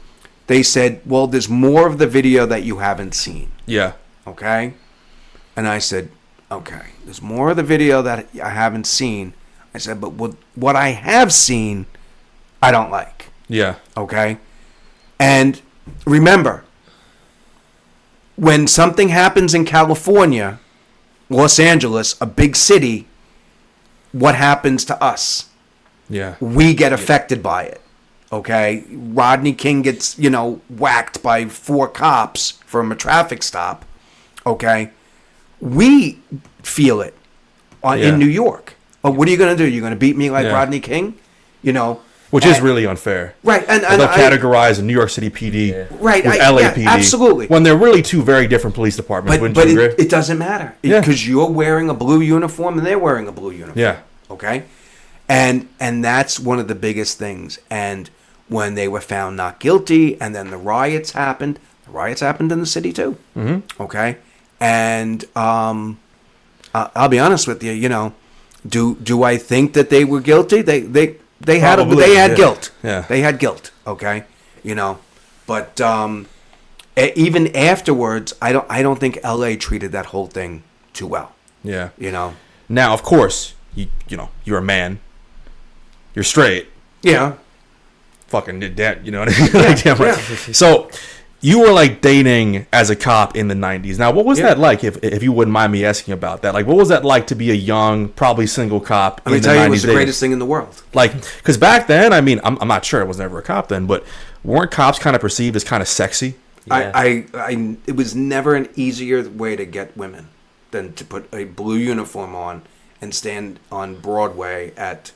they said, well, there's more of the video that you haven't seen.
Yeah.
Okay? And I said, okay, there's more of the video that I haven't seen. I said, but what I have seen, I don't like.
Yeah.
Okay? And remember, when something happens in California, Los Angeles, a big city, what happens to us?
Yeah.
We get affected by it. Okay? Rodney King gets, whacked by 4 cops from a traffic stop. Okay? We feel it in New York. Oh, what are you going to do? You're going to beat me like Rodney King?
Which is really unfair.
Right. And
they'll categorize a New York City PD
right,
with LAPD.
Absolutely.
When they're really 2 very different police departments.
But it doesn't matter. Because you're wearing a blue uniform and they're wearing a blue uniform.
Yeah.
Okay? And that's one of the biggest things. And when they were found not guilty and then the riots happened in the city too.
Mm-hmm.
Okay? And I'll be honest with you, do I think that they were guilty? They had guilt.
Yeah.
They had guilt, okay? But even afterwards, I don't think LA treated that whole thing too well.
Yeah.
Now,
of course, you're a man. You're straight.
Yeah.
Fucking that, you know what I mean? Like, damn right. So, you were like dating as a cop in the 90s. Now, what was that like, if you wouldn't mind me asking about that? Like, what was that like to be a young, probably single cop in the 90s?
Let me tell you, it was the greatest thing in the world.
Like, because back then, I mean, I'm not sure, I was never a cop then, but weren't cops kind of perceived as kind of sexy?
Yeah. It was never an easier way to get women than to put a blue uniform on and stand on Broadway at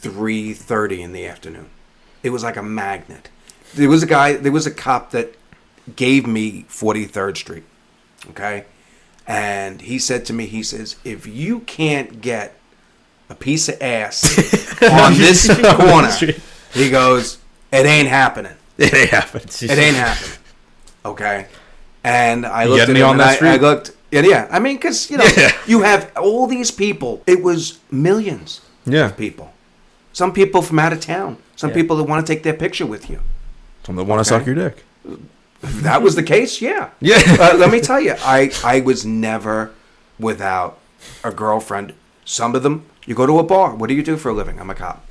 3:30 in the afternoon. It was like a magnet. There was a cop that gave me 43rd Street, okay? And he said to me, he says, if you can't get a piece of ass on this corner, he goes, it ain't happening.
It ain't happening.
It ain't happening. Okay? And I
You
looked
get
at
me
him
on
and
that street?
I looked, yeah. I mean, because, you know, you have all these people. It was millions of people. Some people from out of town. Some people that want to take their picture with you.
Some that want to suck your dick.
If that was the case, yeah.
Yeah.
Let me tell you, I was never without a girlfriend. Some of them, you go to a bar. What do you do for a living? I'm a cop.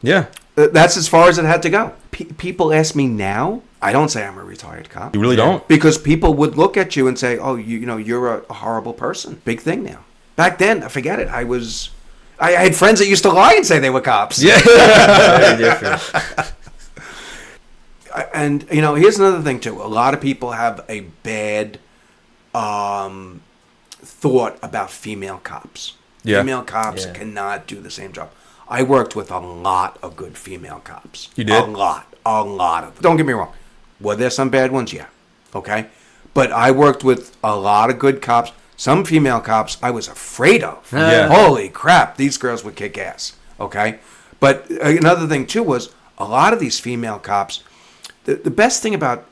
Yeah.
That's as far as it had to go. People ask me now. I don't say I'm a retired cop.
You really don't?
Because people would look at you and say, oh, you know, you're a horrible person. Big thing now. Back then, forget it. I had friends that used to lie and say they were cops.
Yeah.
Very different.
And, you know, here's another thing, too. A lot of people have a bad thought about female cops.
Yeah.
Female cops cannot do the same job. I worked with a lot of good female cops.
You did?
A lot of them. Don't get me wrong. Were there some bad ones? Yeah. Okay? But I worked with a lot of good cops. Some female cops I was afraid of.
Yeah.
Holy crap, these girls would kick ass. Okay? But another thing, too, was a lot of these female cops, the best thing about,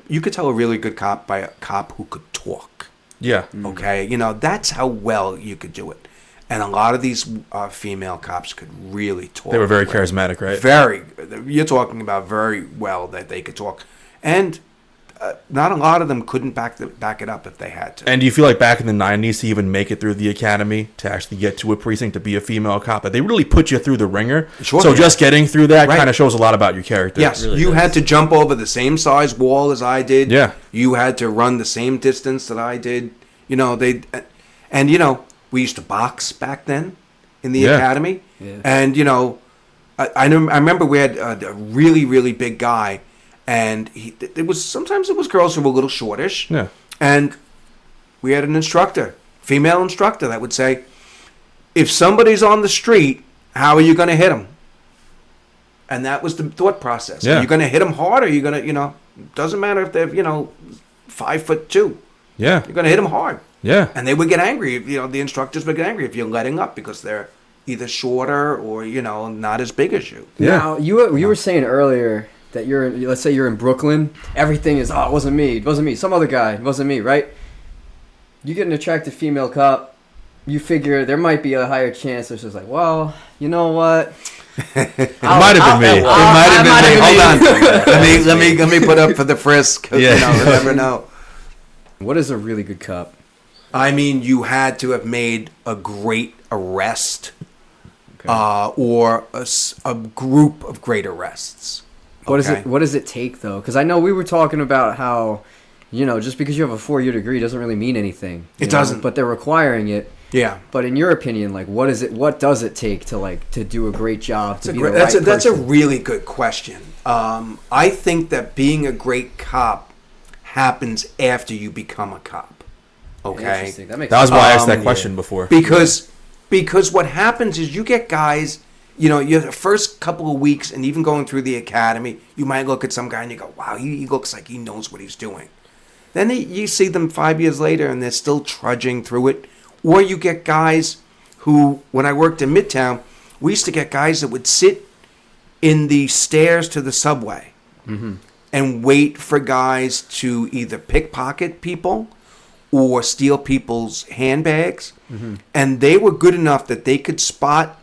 you could tell a really good cop by a cop who could talk.
Yeah.
Okay? You know, that's how well you could do it. And a lot of these female cops could really talk.
They were very charismatic, right?
Very. You're talking about very well that they could talk. And not a lot of them couldn't back it up if they had to.
And do you feel like back in the 90s to even make it through the academy, to actually get to a precinct, to be a female cop, that they really put you through the ringer?
Sure.
So just getting through that
Right.
kind of shows a lot about your character.
Yes,
really
you
does.
had to jump over the same size wall as I did.
Yeah.
You had to run the same distance that I did. You know, and you know, we used to box back then in the academy.
Yeah.
And, you know, I remember we had a really, really big guy, and sometimes it was girls who were a little shortish.
Yeah.
And we had an instructor, female instructor, that would say, if somebody's on the street, how are you going to hit them? And that was the thought process.
Yeah.
Are you going to hit them hard, or are you going to, you know, doesn't matter if they're, you know, 5'2".
Yeah.
You're going to hit them hard.
Yeah.
And they would get angry. You know, the instructors would get angry if you're letting up because they're either shorter or, you know, not as big as you.
Yeah.
Now, you were saying earlier that let's say you're in Brooklyn, everything is, it wasn't me, some other guy, it wasn't me, right? You get an attractive female cop, you figure there might be a higher chance. It's just like, well, you know what?
It might have been me.
It might have been me. Hold on. let me put up for the frisk.
Yeah.
You know, you never know.
What is a really good cop?
I mean, you had to have made a great arrest, or a group of great arrests.
What does it take though? Because I know we were talking about how, you know, just because you have a 4-year degree doesn't really mean anything.
It doesn't.
But they're requiring it.
Yeah.
But in your opinion, like, what does it take to do a great job?
That's a really good question. I think that being a great cop happens after you become a cop. Okay.
Interesting. That makes
That was
sense.
why I asked that question before.
Because what happens is you get guys, you know, your first couple of weeks and even going through the academy, you might look at some guy and you go, wow, he looks like he knows what he's doing. Then you see them 5 years later and they're still trudging through it. Or you get guys who, when I worked in Midtown, we used to get guys that would sit in the stairs to the subway and wait for guys to either pickpocket people or steal people's handbags. And they were good enough that they could spot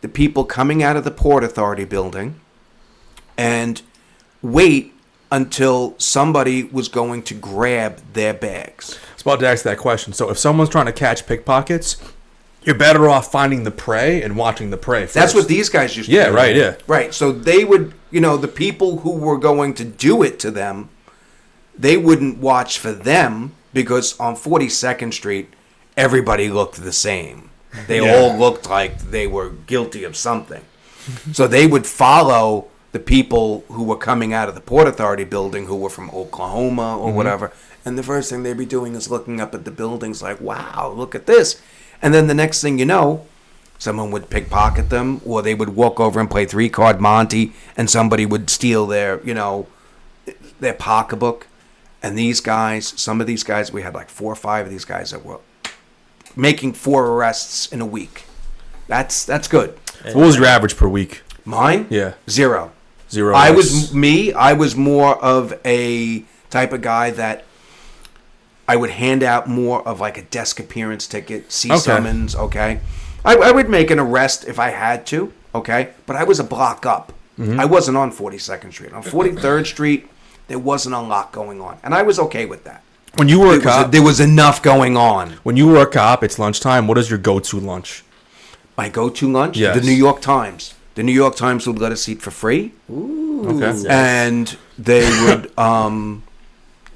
the people coming out of the Port Authority building and wait until somebody was going to grab their bags.
I was about to ask that question. So if someone's trying to catch pickpockets, you're better off finding the prey and watching the prey first.
That's what these guys used to do.
Yeah, right, yeah.
Right, so they would, you know, the people who were going to do it to them, they wouldn't watch for them because on 42nd Street, everybody looked the same. They all looked like they were guilty of something. So they would follow the people who were coming out of the Port Authority building who were from Oklahoma or whatever. And the first thing they'd be doing is looking up at the buildings like, wow, look at this. And then the next thing you know, someone would pickpocket them, or they would walk over and play 3-card Monte, and somebody would steal their, their pocketbook. And these guys, some of these guys, we had like 4 or 5 of these guys that were making 4 arrests in a week. That's good.
What was your average per week?
Mine?
Yeah.
0. I was more of a type of guy that I would hand out more of like a desk appearance ticket, summons, okay? I would make an arrest if I had to, okay? But I was a block up. I wasn't on 42nd Street. On 43rd Street, there wasn't a lot going on. And I was okay with that.
When you were a cop,
there was enough going on.
When you were a cop, it's lunchtime. What is your go-to lunch?
My go-to lunch?
Yes.
The New York Times. The New York Times would let us eat for free.
Ooh.
Okay.
And they would,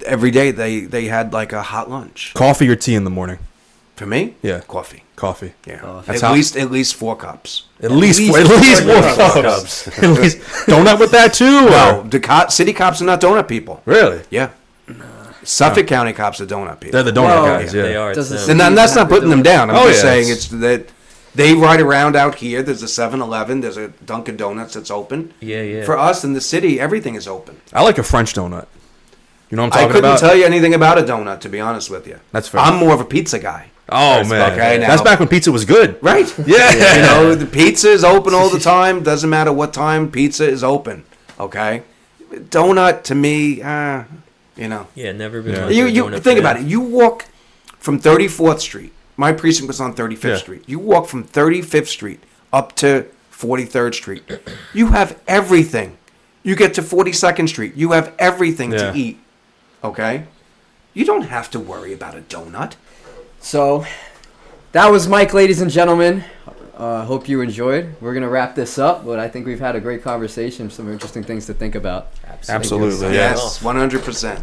every day they had like a hot lunch.
Coffee or tea in the morning?
For me?
Yeah.
Coffee.
Yeah.
At least 4 cups.
At least 4 cups. At least donut with that too?
No, the city cops are not donut people.
Really?
Yeah. Suffolk County cops are donut people.
They're the donut guys, yeah.
They are.
And that's not putting them down. I'm just saying
it's
it's that they ride around out here. There's a 7-Eleven. There's a Dunkin' Donuts that's open.
Yeah.
For us in the city, everything is open.
I like a French donut. You know what I'm talking
I couldn't
about?
tell you anything about a donut, to be honest with you.
That's fair.
I'm more of a pizza guy.
Oh, man.
Okay, now.
That's back when pizza was good.
Right.
Yeah.
The pizza is open all the time. Doesn't matter what time pizza is open. Okay? Donut, to me,
Yeah, never been.
Yeah.
much of a
You
donut
think
fan.
about it. You walk from 34th Street. My precinct was on 35th Street. You walk from 35th Street up to 43rd Street. You have everything. You get to 42nd Street. You have everything to eat. Okay? You don't have to worry about a donut.
So, that was Mike, ladies and gentlemen. Hope you enjoyed. We're going to wrap this up, but I think we've had a great conversation, some interesting things to think about.
Absolutely.
Yes, 100%.